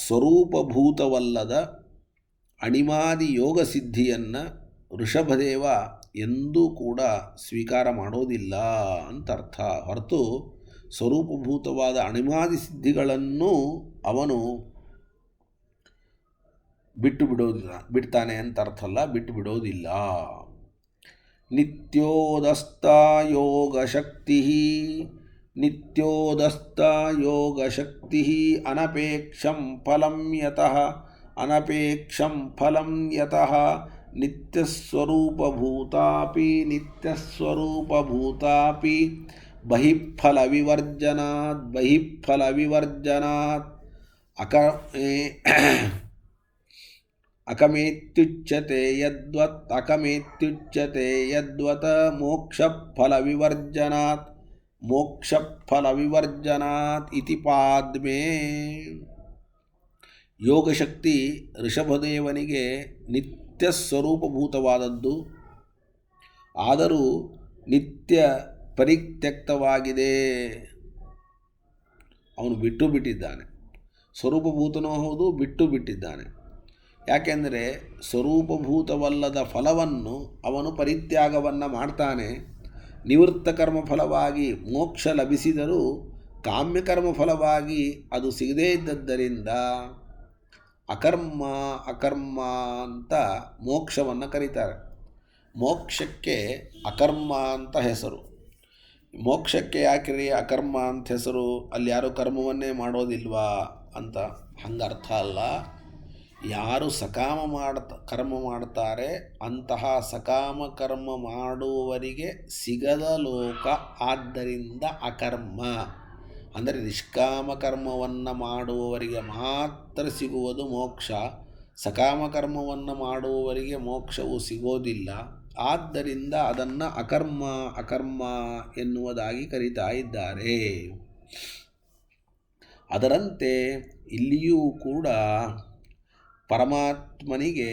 ಸ್ವರೂಪಭೂತವಲ್ಲದ ಅಣಿಮಾದಿ ಯೋಗ ಸಿದ್ಧಿಯನ್ನು ಋಷಭದೇವ ಎಂದೂ ಕೂಡ ಸ್ವೀಕಾರ ಮಾಡೋದಿಲ್ಲ ಅಂತ ಅರ್ಥ. ಹೊರತು ಸ್ವರೂಪಭೂತವಾದ ಅಣಿಮಾದಿ ಸಿದ್ಧಿಗಳನ್ನು ಅವನು ಬಿಡ್ತಾನೆ ಅಂತ ಅರ್ಥ ಅಲ್ಲ, ಬಿಟ್ಟು ಬಿಡೋದಿಲ್ಲ. ನಿತ್ಯೋದಸ್ತ ಯೋಗಶಕ್ತಿ, ನಿತ್ಯೋದಸ್ತ ಯೋಗಶಕ್ತಿ ಅನಪೇಕ್ಷಂ ಫಲಂ ಯತಃ, ಅನಪೇಕ್ಷಂ ಫಲಂ ಯತಃ ನಿತ್ಯಸ್ವರೂಪಭೂತಾಪಿ, ನಿತ್ಯಸ್ವರೂಪಭೂತಾಪಿ ಬಹಿಫಲವಿವರ್ಜನಾತ್, ಬಹಿಫಲವಿವರ್ಜನಾತ್ ಅಕಮೇತ್ಯುಚ್ಯತೆ ಯದ್ವತ್, ಅಕಮೇತ್ಯುಚ್ಯತೆ ಯದ್ವತ್ ಮೋಕ್ಷಫಲವಿವರ್ಜನಾತ್, ಮೋಕ್ಷಫಲವಿವರ್ಜನಾತ್ ಇತಿ ಪಾದ್ಮೇ. ಯೋಗಶಕ್ತಿ ಋಷಭದೇವನಿಗೆ ನಿತ್ಯ ಸ್ವರೂಪಭೂತವಾದದ್ದು, ಆದರೂ ನಿತ್ಯ ಪರಿತ್ಯಕ್ತವಾಗಿದೆ. ಅವನು ಬಿಟ್ಟು ಬಿಟ್ಟಿದ್ದಾನೆ. ಸ್ವರೂಪಭೂತನೂ ಹೌದು, ಬಿಟ್ಟು ಬಿಟ್ಟಿದ್ದಾನೆ. ಯಾಕೆಂದರೆ ಸ್ವರೂಪಭೂತವಲ್ಲದ ಫಲವನ್ನು ಅವನು ಪರಿತ್ಯಾಗವನ್ನು ಮಾಡ್ತಾನೆ. ನಿವೃತ್ತ ಕರ್ಮ ಫಲವಾಗಿ ಮೋಕ್ಷ ಲಭಿಸಿದರೂ ಕಾಮ್ಯಕರ್ಮ ಫಲವಾಗಿ ಅದು ಸಿಗದೇ ಇದ್ದದ್ದರಿಂದ ಅಕರ್ಮ ಅಂತ ಮೋಕ್ಷವನ್ನು ಕರೀತಾರೆ. ಮೋಕ್ಷಕ್ಕೆ ಅಕರ್ಮ ಅಂತ ಹೆಸರು. ಮೋಕ್ಷಕ್ಕೆ ಯಾಕ್ರಿ ಅಕರ್ಮ ಅಂತ ಹೆಸರು? ಅಲ್ಲಿ ಯಾರೂ ಕರ್ಮವನ್ನೇ ಮಾಡೋದಿಲ್ವಾ ಅಂತ ಹಂಗರ್ಥ ಅಲ್ಲ. ಯಾರು ಸಕಾಮ ಕರ್ಮ ಮಾಡ್ತಾರೆ ಅಂತಹ ಸಕಾಮ ಕರ್ಮ ಮಾಡುವವರಿಗೆ ಸಿಗದ ಲೋಕ, ಆದ್ದರಿಂದ ಅಕರ್ಮ. ಅಂದರೆ ನಿಷ್ಕಾಮ ಕರ್ಮವನ್ನು ಮಾಡುವವರಿಗೆ ಮಾತ್ರ ಸಿಗುವುದು ಮೋಕ್ಷ, ಸಕಾಮ ಕರ್ಮವನ್ನು ಮಾಡುವವರಿಗೆ ಮೋಕ್ಷವು ಸಿಗೋದಿಲ್ಲ. ಆದ್ದರಿಂದ ಅದನ್ನು ಅಕರ್ಮ ಎನ್ನುವುದಾಗಿ ಕರೀತಾ ಇದ್ದಾರೆ. ಅದರಂತೆ ಇಲ್ಲಿಯೂ ಕೂಡ ಪರಮಾತ್ಮನಿಗೆ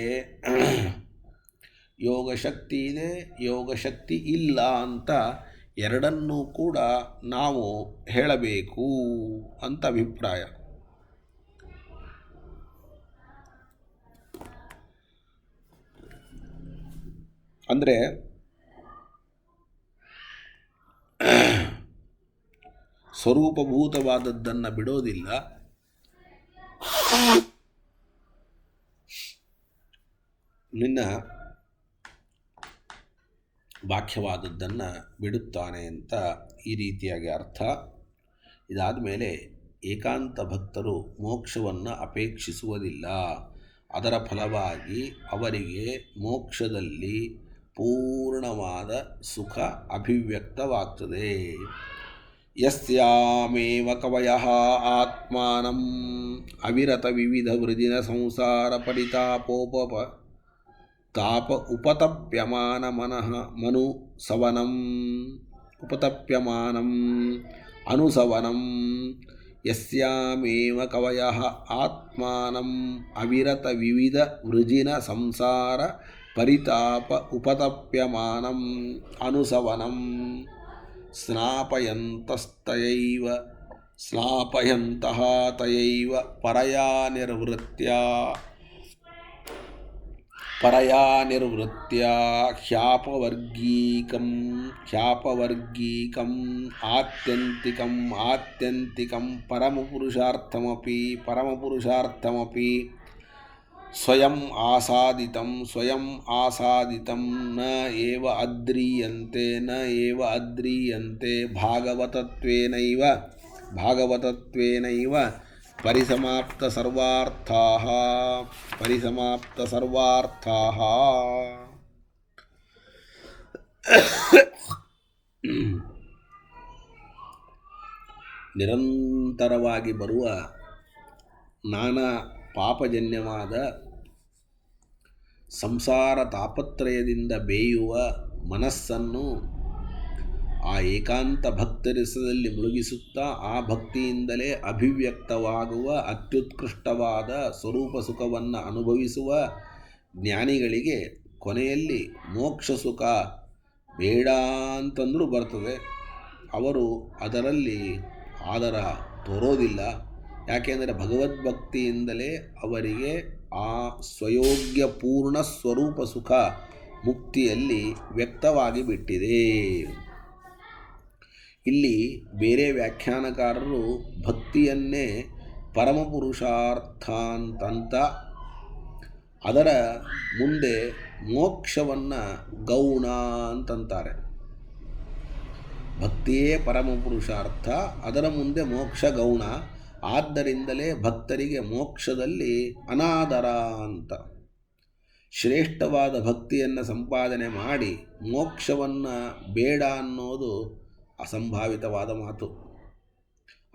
ಯೋಗಶಕ್ತಿ ಇದೆ, ಯೋಗಶಕ್ತಿ ಇಲ್ಲ ಅಂತ ಎರಡನ್ನೂ ಕೂಡ ನಾವು ಹೇಳಬೇಕು ಅಂತ ಅಭಿಪ್ರಾಯ. ಅಂದರೆ ಸ್ವರೂಪಭೂತವಾದದ್ದನ್ನು ಬಿಡೋದಿಲ್ಲ, ನಿನ್ನ ಬಾಹ್ಯವಾದದ್ದನ್ನು ಬಿಡುತ್ತಾನೆ ಅಂತ ಈ ರೀತಿಯಾಗಿ ಅರ್ಥ. ಇದಾದ ಮೇಲೆ ಏಕಾಂತ ಭಕ್ತರು ಮೋಕ್ಷವನ್ನು ಅಪೇಕ್ಷಿಸುವುದಿಲ್ಲ. ಅದರ ಫಲವಾಗಿ ಅವರಿಗೆ ಮೋಕ್ಷದಲ್ಲಿ ಪೂರ್ಣವಾದ ಸುಖ ಅಭಿವ್ಯಕ್ತವಾಗ್ತದೆ. ಯಸ್ಯಾಮೇವ ಕವಯಃ ಆತ್ಮಾನಂ ಅವಿರತ ವಿವಿಧ ವೃಜಿನ ಸಂಸಾರ ತಾಪ ಉಪತಪ್ಯಮಾನ ಅನುಸವನಂ ಯಸ್ಯಾಮೇವ ಕವಯಃ ಆತ್ಮಾನಂ ಅವಿರತ ವಿವಿಧ ವೃಜಿನ ಸಂಸಾರ ಪರಿತಾಪ ಉಪತಪ್ಯಮಾನಂ ಅನುಸವನಂ ಸ್ನಾಪಯಂತಹ ತಯೈವ ಪರಯಾ ನಿರ್ವೃತ್ಯ ಹ್ಯಾಪವರ್ಗೀಕಂ ಆತ್ಯಂತಿಕಂ ಪರಮಪುರುಷಾರ್ಥಮಪಿ ಸ್ವಯಂ ಆಸಾದಿತಂ ನ ಏವ ಅದ್ರೀಯಂತೆ ಭಾಗವತತ್ವೇನೈವ ಪರಿಸಮಾಪ್ತ ಸರ್ವಾರ್ಥಾಃ. ನಿರಂತರವಾಗಿ ಬರುವ ನಾನಾ ಪಾಪಜನ್ಯವಾದ ಸಂಸಾರ ತಾಪತ್ರಯದಿಂದ ಬೇಯುವ ಮನಸ್ಸನ್ನು ಆ ಏಕಾಂತ ಭಕ್ತರಸದಲ್ಲಿ ಮುಳುಗಿಸುತ್ತಾ ಆ ಭಕ್ತಿಯಿಂದಲೇ ಅಭಿವ್ಯಕ್ತವಾಗುವ ಅತ್ಯುತ್ಕೃಷ್ಟವಾದ ಸ್ವರೂಪ ಸುಖವನ್ನು ಅನುಭವಿಸುವ ಜ್ಞಾನಿಗಳಿಗೆ ಕೊನೆಯಲ್ಲಿ ಮೋಕ್ಷ ಸುಖ ಬೇಡ ಅಂತಂದರೂ ಬರ್ತದೆ. ಅವರು ಅದರಲ್ಲಿ ಆದರ ತೋರೋದಿಲ್ಲ. ಯಾಕೆಂದರೆ ಭಗವದ್ಭಕ್ತಿಯಿಂದಲೇ ಅವರಿಗೆ ಆ ಸ್ವಯೋಗ್ಯ ಪೂರ್ಣ ಸ್ವರೂಪ ಸುಖ ಮುಕ್ತಿಯಲ್ಲಿ ವ್ಯಕ್ತವಾಗಿ ಬಿಟ್ಟಿದೆ. ಇಲ್ಲಿ ಬೇರೆ ವ್ಯಾಖ್ಯಾನಕಾರರು ಭಕ್ತಿಯನ್ನೇ ಪರಮಪುರುಷಾರ್ಥ ಅಂತಂತ ಅದರ ಮುಂದೆ ಮೋಕ್ಷವನ್ನು ಗೌಣ ಅಂತಂತಾರೆ. ಭಕ್ತಿಯೇ ಪರಮಪುರುಷಾರ್ಥ, ಅದರ ಮುಂದೆ ಮೋಕ್ಷ ಗೌಣ. ಆದ್ದರಿಂದಲೇ ಭಕ್ತರಿಗೆ ಮೋಕ್ಷದಲ್ಲಿ ಅನಾದರ ಅಂತ. ಶ್ರೇಷ್ಠವಾದ ಭಕ್ತಿಯನ್ನು ಸಂಪಾದನೆ ಮಾಡಿ ಮೋಕ್ಷವನ್ನು ಬೇಡ ಅನ್ನೋದು ಅಸಂಭಾವಿತವಾದ ಮಾತು.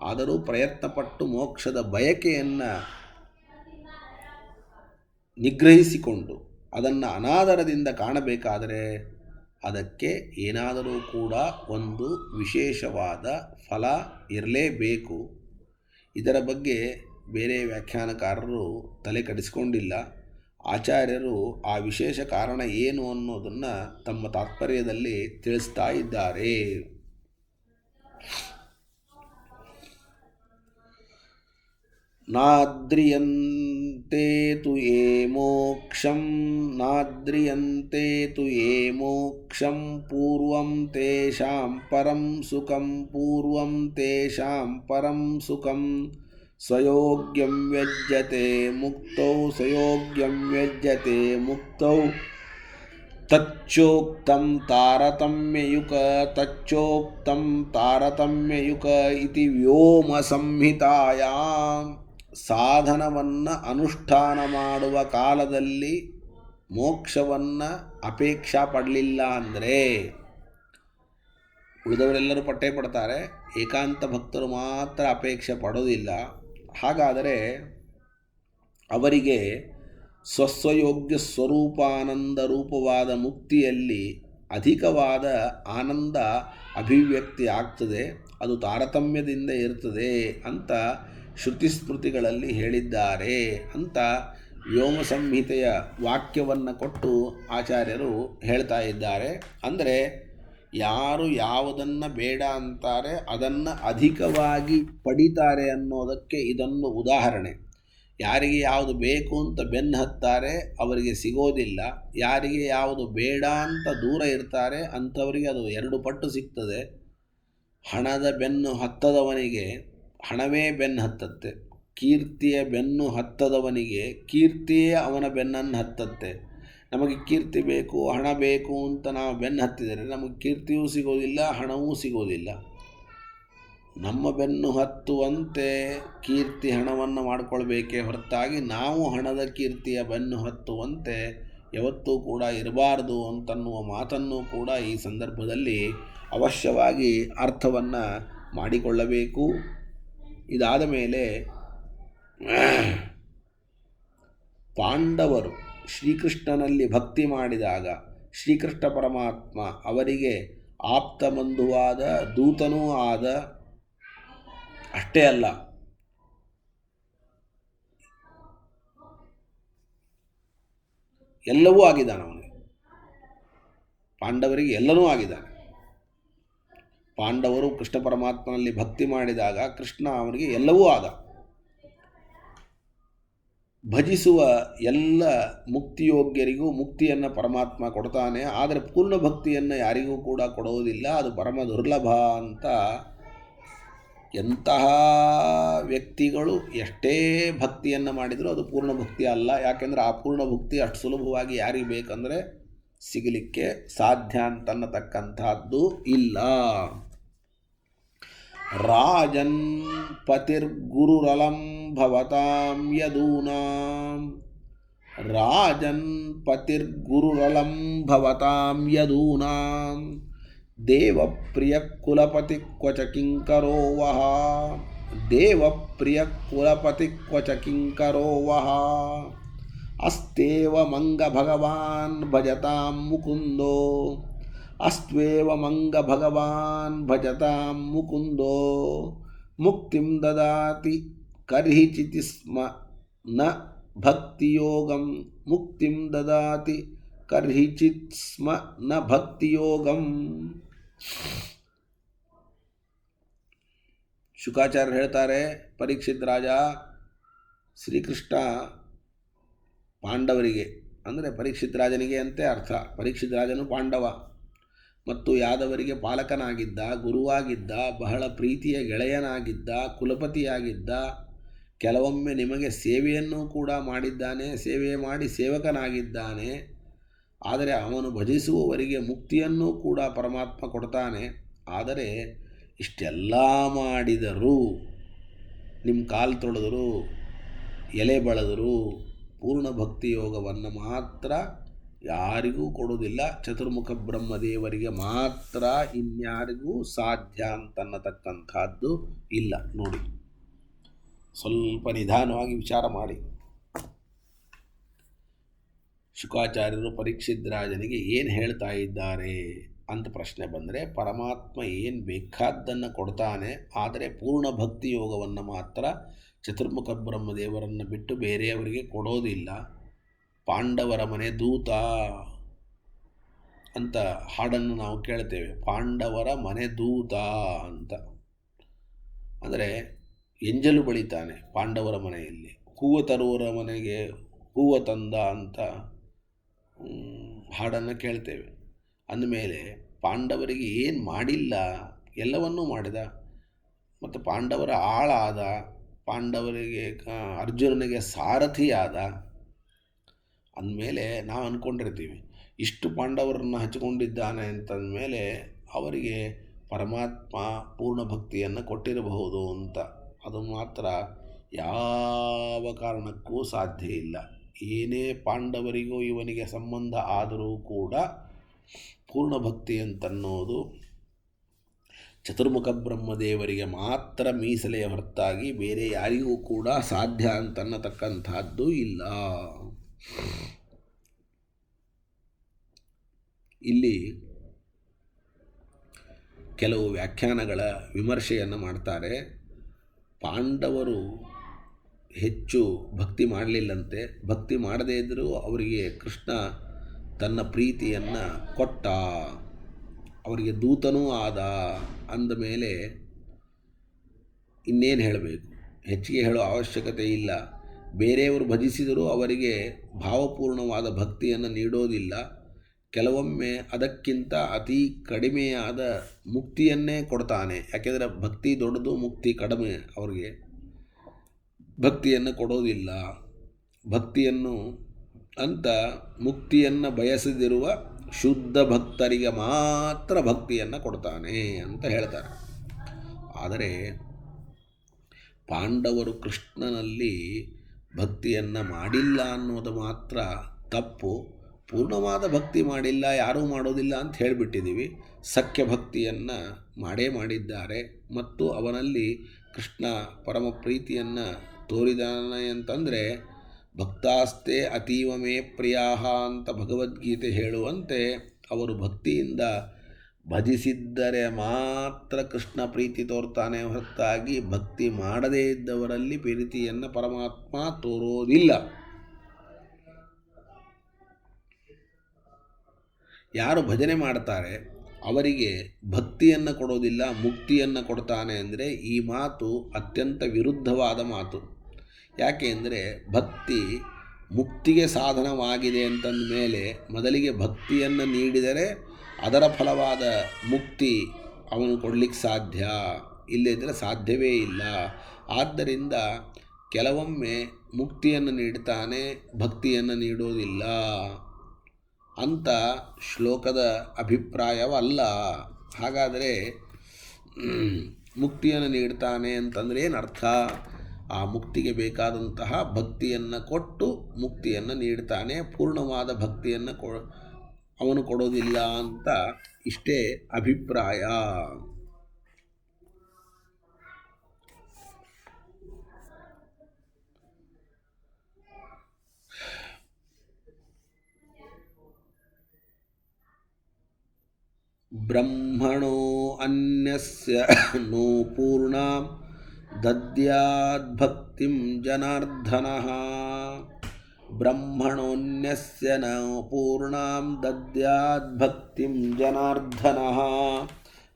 ಆದರೂ ಪ್ರಯತ್ನಪಟ್ಟು ಮೋಕ್ಷದ ಬಯಕೆಯನ್ನು ನಿಗ್ರಹಿಸಿಕೊಂಡು ಅದನ್ನು ಅನಾದರದಿಂದ ಕಾಣಬೇಕಾದರೆ ಅದಕ್ಕೆ ಏನಾದರೂ ಕೂಡ ಒಂದು ವಿಶೇಷವಾದ ಫಲ ಇರಲೇಬೇಕು. ಇದರ ಬಗ್ಗೆ ಬೇರೆ ವ್ಯಾಖ್ಯಾನಕಾರರು ತಲೆ ಕೆಡಿಸಿಕೊಂಡಿಲ್ಲ. ಆಚಾರ್ಯರು ಆ ವಿಶೇಷ ಕಾರಣ ಏನು ಅನ್ನೋದನ್ನು ತಮ್ಮ ತಾತ್ಪರ್ಯದಲ್ಲಿ ತಿಳಿಸ್ತಾ ಇದ್ದಾರೆ. ನಾದ್ರಿಯಂತೆ ತು ಯೇ ಮೋಕ್ಷಂ ಪೂರ್ವಂ ತೇಷಾಂ ಪರಂ ಸುಖಂ ಸ್ವಯೋಗ್ಯಂ ವ್ಯಜ್ಯತೆ ಮುಕ್ತೌ ತಚ್ಚೋಕ್ತಂ ತಾರತಮ್ಯಯುಕ ಇತಿ ವ್ಯೋಮ ಸಂಹಿತಾಯಾಂ ಸಾಧನವನ್ನು ಅನುಷ್ಠಾನ ಮಾಡುವ ಕಾಲದಲ್ಲಿ ಮೋಕ್ಷವನ್ನು ಅಪೇಕ್ಷಾ ಪಡಲಿಲ್ಲ ಅಂದರೆ, ಉಳಿದವರೆಲ್ಲರೂ ಪಟ್ಟೇ ಪಡ್ತಾರೆ, ಏಕಾಂತ ಭಕ್ತರು ಮಾತ್ರ ಅಪೇಕ್ಷೆ ಪಡೋದಿಲ್ಲ. ಹಾಗಾದರೆ ಅವರಿಗೆ ಸ್ವಸ್ವಯೋಗ್ಯ ಸ್ವರೂಪಾನಂದ ರೂಪವಾದ ಮುಕ್ತಿಯಲ್ಲಿ ಅಧಿಕವಾದ ಆನಂದ ಅಭಿವ್ಯಕ್ತಿ ಆಗ್ತದೆ. ಅದು ತಾರತಮ್ಯದಿಂದ ಇರ್ತದೆ ಅಂತ ಶ್ರುತಿ ಸ್ಮೃತಿಗಳಲ್ಲಿ ಹೇಳಿದ್ದಾರೆ ಅಂತ ವ್ಯೋಮ ಸಂಹಿತೆಯ ವಾಕ್ಯವನ್ನು ಕೊಟ್ಟು ಆಚಾರ್ಯರು ಹೇಳ್ತಾ ಇದ್ದಾರೆ. ಅಂದರೆ ಯಾರು ಯಾವುದನ್ನು ಬೇಡ ಅಂತಾರೆ ಅದನ್ನು ಅಧಿಕವಾಗಿ ಪಡಿತಾರೆ ಅನ್ನೋದಕ್ಕೆ ಇದೊಂದು ಉದಾಹರಣೆ. ಯಾರಿಗೆ ಯಾವುದು ಬೇಕು ಅಂತ ಬೆನ್ನು ಹತ್ತಾರೆ ಅವರಿಗೆ ಸಿಗೋದಿಲ್ಲ, ಯಾರಿಗೆ ಯಾವುದು ಬೇಡ ಅಂತ ದೂರ ಇರ್ತಾರೆ ಅಂಥವರಿಗೆ ಅದು 2 ಪಟ್ಟು ಸಿಗ್ತದೆ. ಹಣದ ಬೆನ್ನು ಹತ್ತದವನಿಗೆ ಹಣವೇ ಬೆನ್ನು ಹತ್ತತ್ತೆ, ಕೀರ್ತಿಯ ಬೆನ್ನು ಹತ್ತದವನಿಗೆ ಕೀರ್ತಿಯೇ ಅವನ ಬೆನ್ನನ್ನು ಹತ್ತತ್ತೆ. ನಮಗೆ ಕೀರ್ತಿ ಬೇಕು, ಹಣ ಬೇಕು ಅಂತ ನಾವು ಬೆನ್ನು ಹತ್ತಿದರೆ ನಮಗೆ ಕೀರ್ತಿಯೂ ಸಿಗೋದಿಲ್ಲ, ಹಣವೂ ಸಿಗೋದಿಲ್ಲ. ನಮ್ಮ ಬೆನ್ನು ಹತ್ತುವಂತೆ ಕೀರ್ತಿ ಹಣವನ್ನು ಮಾಡಿಕೊಳ್ಬೇಕೇ ಹೊರತಾಗಿ ನಾವು ಹಣದ ಕೀರ್ತಿಯ ಬೆನ್ನು ಹತ್ತುವಂತೆ ಯಾವತ್ತೂ ಕೂಡ ಇರಬಾರ್ದು ಅಂತನ್ನುವ ಮಾತನ್ನು ಕೂಡ ಈ ಸಂದರ್ಭದಲ್ಲಿ ಅವಶ್ಯವಾಗಿ ಅರ್ಥವನ್ನು ಮಾಡಿಕೊಳ್ಳಬೇಕು. ಇದಾದ ಮೇಲೆ ಪಾಂಡವರು ಶ್ರೀಕೃಷ್ಣನಲ್ಲಿ ಭಕ್ತಿ ಮಾಡಿದಾಗ ಶ್ರೀಕೃಷ್ಣ ಪರಮಾತ್ಮ ಅವರಿಗೆ ಆಪ್ತ ಬಂಧುವಾದ ದೂತನೂ ಆದ, ಅಷ್ಟೇ ಅಲ್ಲ ಎಲ್ಲವೂ ಆಗಿದ್ದಾನೆ. ಅವನಿಗೆ ಪಾಂಡವರಿಗೆ ಎಲ್ಲನೂ ಆಗಿದ್ದಾನೆ. ಪಾಂಡವರು ಕೃಷ್ಣ ಪರಮಾತ್ಮನಲ್ಲಿ ಭಕ್ತಿ ಮಾಡಿದಾಗ ಕೃಷ್ಣ ಅವನಿಗೆ ಎಲ್ಲವೂ ಆದ. ಭಜಿಸುವ ಎಲ್ಲ ಮುಕ್ತಿಯೋಗ್ಯರಿಗೂ ಮುಕ್ತಿಯನ್ನು ಪರಮಾತ್ಮ ಕೊಡ್ತಾನೆ. ಆದರೆ ಪೂರ್ಣ ಭಕ್ತಿಯನ್ನು ಯಾರಿಗೂ ಕೂಡ ಕೊಡುವುದಿಲ್ಲ, ಅದು ಪರಮ ದುರ್ಲಭ ಅಂತ. ಎಂತಹ ವ್ಯಕ್ತಿಗಳು ಎಷ್ಟೇ ಭಕ್ತಿಯನ್ನು ಮಾಡಿದರೂ ಅದು ಪೂರ್ಣ ಭಕ್ತಿ ಅಲ್ಲ. ಯಾಕೆಂದರೆ ಆ ಪೂರ್ಣ ಭಕ್ತಿ ಅಷ್ಟು ಸುಲಭವಾಗಿ ಯಾರಿಗೆ ಬೇಕಂದರೆ ಸಿಗಲಿಕ್ಕೆ ಸಾಧ್ಯ ಅಂತನ್ನತಕ್ಕಂಥದ್ದು ಇಲ್ಲ. ರಾಜನ್ ಪತಿರ್ಗುರುರಲಂ ಭವತಾಂ ಯದೂನಾಂ, ರಾಜನ್ ಪತಿರ್ಗುರುರಲಂ ಭವತಾಂ ಯದೂನಾಂ, ದೇವಪ್ರಿಯ ಕುಲಪತಿ ಕ್ವಚ ಕಿಂಕರೋ ವಹ, ದೇವಪ್ರಿಯ ಕುಲಪತಿ ಕ್ವಚ ಕಿಂಕರೋ ವಹ, ಅಸ್ತೇವ ಮಂಗ ಭಗವಾನ್ ಭಜತಾಂ ಮುಕುಂದೋ, ಅಸ್ತ್ವೇವ ಮಂಗ ಭಗವಾನ್ ಭಜತಾಂ ಮುಕುಂದೋ, ಮುಕ್ತಿಂ ದದಾತಿ ಕರ್ಹಿಚಿತಿ ಸ್ಮ ನ ಭಕ್ತಿಯೋಗಂ, ಮುಕ್ತಿಂ ದದಾತಿ ಕರ್ಹಿಚಿತ್ ಸ್ಮ ನ ಭಕ್ತಿಯೋಗಂ. ಶುಕಾಚಾರ್ಯರು ಹೇಳ್ತಾರೆ, ಪರೀಕ್ಷಿತ್ ರಾಜ ಶ್ರೀಕೃಷ್ಣ ಪಾಂಡವರಿಗೆ ಅಂದರೆ ಪರೀಕ್ಷಿತ್ ರಾಜನಿಗೆ ಅಂತೆ ಅರ್ಥ. ಪರೀಕ್ಷಿತ್ ರಾಜನು ಪಾಂಡವ ಮತ್ತು ಯಾದವರಿಗೆ ಪಾಲಕನಾಗಿದ್ದ, ಗುರುವಾಗಿದ್ದ, ಬಹಳ ಪ್ರೀತಿಯ ಗೆಳೆಯನಾಗಿದ್ದ, ಕುಲಪತಿಯಾಗಿದ್ದ. ಕೆಲವೊಮ್ಮೆ ನಿಮಗೆ ಸೇವೆಯನ್ನು ಕೂಡ ಮಾಡಿದ್ದಾನೆ, ಸೇವೆ ಮಾಡಿ ಸೇವಕನಾಗಿದ್ದಾನೆ. ಆದರೆ ಅವನು ಭಜಿಸುವವರಿಗೆ ಮುಕ್ತಿಯನ್ನು ಕೂಡ ಪರಮಾತ್ಮ ಕೊಡ್ತಾನೆ. ಆದರೆ ಇಷ್ಟೆಲ್ಲ ಮಾಡಿದರೂ, ನಿಮ್ಮ ಕಾಲು ತೊಳೆದರು, ಎಲೆ ಬಳದರು, ಪೂರ್ಣ ಭಕ್ತಿ ಯೋಗವನ್ನು ಮಾತ್ರ ಯಾರಿಗೂ ಕೊಡೋದಿಲ್ಲ. ಚತುರ್ಮುಖ ಬ್ರಹ್ಮದೇವರಿಗೆ ಮಾತ್ರ, ಇನ್ಯಾರಿಗೂ ಸಾಧ್ಯ ಅಂತನ್ನತಕ್ಕಂಥದ್ದು ಇಲ್ಲ. ನೋಡಿ, ಸ್ವಲ್ಪ ನಿಧಾನವಾಗಿ ವಿಚಾರ ಮಾಡಿ. ಶುಕಾಚಾರ್ಯರು ಪರೀಕ್ಷಿತ್ ರಾಜನಿಗೆ ಏನು ಹೇಳ್ತಾ ಇದ್ದಾರೆ ಅಂತ ಪ್ರಶ್ನೆ ಬಂದರೆ, ಪರಮಾತ್ಮ ಏನು ಬೇಕಾದ್ದನ್ನು ಕೊಡ್ತಾನೆ, ಆದರೆ ಪೂರ್ಣ ಭಕ್ತಿ ಯೋಗವನ್ನು ಮಾತ್ರ ಚತುರ್ಮುಖ ಬ್ರಹ್ಮದೇವರನ್ನು ಬಿಟ್ಟು ಬೇರೆಯವರಿಗೆ ಕೊಡೋದಿಲ್ಲ. ಪಾಂಡವರ ಮನೆ ದೂತ ಅಂತ ಹಾಡನ್ನು ನಾವು ಕೇಳ್ತೇವೆ. ಪಾಂಡವರ ಮನೆ ದೂತ ಅಂತ ಅಂದರೆ ಎಂಜಲು ಬಳಿತಾನೆ ಪಾಂಡವರ ಮನೆಯಲ್ಲಿ. ಹೂವು ತರುವವರ ಮನೆಗೆ ಹೂವು ತಂದ ಅಂತ ಹಾಡನ್ನು ಕೇಳ್ತೇವೆ. ಅಂದಮೇಲೆ ಪಾಂಡವರಿಗೆ ಏನು ಮಾಡಿಲ್ಲ, ಎಲ್ಲವನ್ನೂ ಮಾಡಿದ. ಮತ್ತು ಪಾಂಡವರ ಆಳಾದ, ಪಾಂಡವರಿಗೆ ಅರ್ಜುನನಿಗೆ ಸಾರಥಿಯಾದ. ಅಂದಮೇಲೆ ನಾವು ಅಂದ್ಕೊಂಡಿರ್ತೀವಿ ಇಷ್ಟು ಪಾಂಡವರನ್ನು ಹಚ್ಚಿಕೊಂಡಿದ್ದಾನೆ ಅಂತಂದಮೇಲೆ ಅವರಿಗೆ ಪರಮಾತ್ಮ ಪೂರ್ಣ ಭಕ್ತಿಯನ್ನು ಕೊಟ್ಟಿರಬಹುದು ಅಂತ. ಅದು ಮಾತ್ರ ಯಾವ ಕಾರಣಕ್ಕೂ ಸಾಧ್ಯ ಇಲ್ಲ. ಏನೇ ಪಾಂಡವರಿಗೂ ಇವನಿಗೆ ಸಂಬಂಧ ಆದರೂ ಕೂಡ ಪೂರ್ಣ ಭಕ್ತಿ ಅಂತನ್ನೋದು ಚತುರ್ಮುಖ ಬ್ರಹ್ಮದೇವರಿಗೆ ಮಾತ್ರ ಮೀಸಲೆಯ ಹೊರತಾಗಿ ಬೇರೆ ಯಾರಿಗೂ ಕೂಡ ಸಾಧ್ಯ ಅಂತನ್ನತಕ್ಕಂಥದ್ದು ಇಲ್ಲ. ಇಲ್ಲಿ ಕೆಲವು ವ್ಯಾಖ್ಯಾನಗಳ ವಿಮರ್ಶೆಯನ್ನು ಮಾಡ್ತಾರೆ. ಪಾಂಡವರು ಹೆಚ್ಚು ಭಕ್ತಿ ಮಾಡಲಿಲ್ಲಂತೆ. ಭಕ್ತಿ ಮಾಡದೇ ಇದ್ದರೂ ಅವರಿಗೆ ಕೃಷ್ಣ ತನ್ನ ಪ್ರೀತಿಯನ್ನು ಕೊಟ್ಟ, ಅವರಿಗೆ ದೂತನೂ ಆದ ಅಂದ ಮೇಲೆ ಇನ್ನೇನು ಹೇಳಬೇಕು, ಹೆಚ್ಚಿಗೆ ಹೇಳೋ ಅವಶ್ಯಕತೆ ಇಲ್ಲ. ಬೇರೆಯವರು ಭಜಿಸಿದರೂ ಅವರಿಗೆ ಭಾವಪೂರ್ಣವಾದ ಭಕ್ತಿಯನ್ನು ನೀಡೋದಿಲ್ಲ. ಕೆಲವೊಮ್ಮೆ ಅದಕ್ಕಿಂತ ಅತಿ ಕಡಿಮೆಯಾದ ಮುಕ್ತಿಯನ್ನೇ ಕೊಡ್ತಾನೆ. ಯಾಕೆಂದರೆ ಭಕ್ತಿ ದೊಡ್ಡದು, ಮುಕ್ತಿ ಕಡಿಮೆ. ಅವರಿಗೆ ಭಕ್ತಿಯನ್ನು ಕೊಡೋದಿಲ್ಲ. ಭಕ್ತಿಯನ್ನು ಅಂತ ಮುಕ್ತಿಯನ್ನು ಬಯಸದಿರುವ ಶುದ್ಧ ಭಕ್ತರಿಗೆ ಮಾತ್ರ ಭಕ್ತಿಯನ್ನು ಕೊಡ್ತಾನೆ ಅಂತ ಹೇಳ್ತಾರೆ. ಆದರೆ ಪಾಂಡವರು ಕೃಷ್ಣನಲ್ಲಿ ಭಕ್ತಿಯನ್ನು ಮಾಡಿಲ್ಲ ಅನ್ನೋದು ಮಾತ್ರ ತಪ್ಪು. ಪೂರ್ಣವಾದ ಭಕ್ತಿ ಮಾಡಿಲ್ಲ, ಯಾರೂ ಮಾಡೋದಿಲ್ಲ ಅಂತ ಹೇಳಿಬಿಟ್ಟಿದ್ದೀವಿ. ಸಖ್ಯ ಭಕ್ತಿಯನ್ನು ಮಾಡೇ ಮಾಡಿದ್ದಾರೆ ಮತ್ತು ಅವನಲ್ಲಿ ಕೃಷ್ಣ ಪರಮ ಪ್ರೀತಿಯನ್ನು ತೋರಿದಾನೆ ಅಂತಂದರೆ ಭಕ್ತಾಸ್ತೆ ಅತೀವ ಮೇ ಪ್ರಿಯಾಹ ಅಂತ ಭಗವದ್ಗೀತೆ ಹೇಳುವಂತೆ ಅವರು ಭಕ್ತಿಯಿಂದ ಭಜಿಸಿದ್ದರೆ ಮಾತ್ರ ಕೃಷ್ಣ ಪ್ರೀತಿ ತೋರ್ತಾನೆ ಹೊರತಾಗಿ ಭಕ್ತಿ ಮಾಡದೇ ಇದ್ದವರಲ್ಲಿ ಪ್ರೀತಿಯನ್ನು ಪರಮಾತ್ಮ ತೋರೋದಿಲ್ಲ. ಯಾರು ಭಜನೆ ಮಾಡ್ತಾರೆ ಅವರಿಗೆ ಭಕ್ತಿಯನ್ನು ಕೊಡೋದಿಲ್ಲ, ಮುಕ್ತಿಯನ್ನು ಕೊಡ್ತಾನೆ ಅಂದರೆ ಈ ಮಾತು ಅತ್ಯಂತ ವಿರುದ್ಧವಾದ ಮಾತು. ಯಾಕೆ ಅಂದರೆ ಭಕ್ತಿ ಮುಕ್ತಿಗೆ ಸಾಧನವಾಗಿದೆ ಅಂತಂದ ಮೇಲೆ ಮೊದಲಿಗೆ ಭಕ್ತಿಯನ್ನು ನೀಡಿದರೆ ಅದರ ಫಲವಾದ ಮುಕ್ತಿ ಅವನು ಕೊಡಲಿಕ್ಕೆ ಸಾಧ್ಯ, ಇಲ್ಲದಿದ್ದರೆ ಸಾಧ್ಯವೇ ಇಲ್ಲ. ಆದ್ದರಿಂದ ಕೆಲವೊಮ್ಮೆ ಮುಕ್ತಿಯನ್ನು ನೀಡ್ತಾನೆ, ಭಕ್ತಿಯನ್ನು ನೀಡೋದಿಲ್ಲ ಅಂತ ಶ್ಲೋಕದ ಅಭಿಪ್ರಾಯವಲ್ಲ. ಹಾಗಾದರೆ ಮುಕ್ತಿಯನ್ನು ನೀಡ್ತಾನೆ ಅಂತಂದರೆ ಏನರ್ಥ? ಆ ಮುಕ್ತಿಗೆ ಬೇಕಾದಂತಹ ಭಕ್ತಿಯನ್ನು ಕೊಟ್ಟು ಮುಕ್ತಿಯನ್ನು ನೀಡ್ತಾನೆ, ಪೂರ್ಣವಾದ ಭಕ್ತಿಯನ್ನು ಅವನು ಕೊಡೋದಿಲ್ಲ ಅಂತ ಇಷ್ಟೇ ಅಭಿಪ್ರಾಯ. ಬ್ರಹ್ಮಣೋ ಅನ್ಯಸ್ಯ ನೋ ಪೂರ್ಣಾಂ ದದ್ಯಾದ್ಭಕ್ತಿಂ ಜನಾರ್ದನಃ. ಬ್ರಹ್ಮಣೋನ್ಯಸ್ಯ ನ ಪೂರ್ಣಾಂ ದದ್ಯಾದ್ಭಕ್ತಿಂ ಜನಾರ್ದನಃ.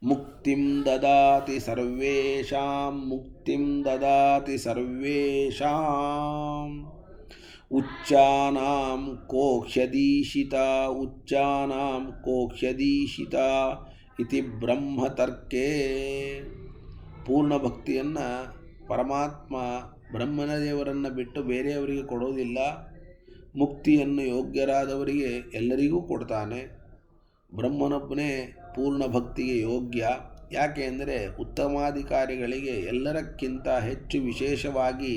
ಮುಕ್ತಿಂ ದದಾತಿ ಸರ್ವೇಷಾಂ, ಮುಕ್ತಿಂ ದದಾತಿ ಸರ್ವೇಷಾಂ. ಉಚ್ಚಾನಾಂ ಕೋಹ್ಯದೀಶಿತಾ, ಉಚ್ಚಾನಾಂ ಕೋಹ್ಯದೀಶಿತಾ ಇತಿ ಬ್ರಹ್ಮತರ್ಕೇ. ಪೂರ್ಣ ಭಕ್ತಿಯನ್ನು ಪರಮಾತ್ಮ ಬ್ರಹ್ಮನ ದೇವರನ್ನು ಬಿಟ್ಟು ಬೇರೆಯವರಿಗೆ ಕೊಡೋದಿಲ್ಲ. ಮುಕ್ತಿಯನ್ನು ಯೋಗ್ಯರಾದವರಿಗೆ ಎಲ್ಲರಿಗೂ ಕೊಡ್ತಾನೆ. ಬ್ರಹ್ಮನೊಬ್ಬನೇ ಪೂರ್ಣ ಭಕ್ತಿಗೆ ಯೋಗ್ಯ. ಯಾಕೆ ಅಂದರೆ ಉತ್ತಮಾಧಿಕಾರಿಗಳಿಗೆ ಎಲ್ಲರಕ್ಕಿಂತ ಹೆಚ್ಚು ವಿಶೇಷವಾಗಿ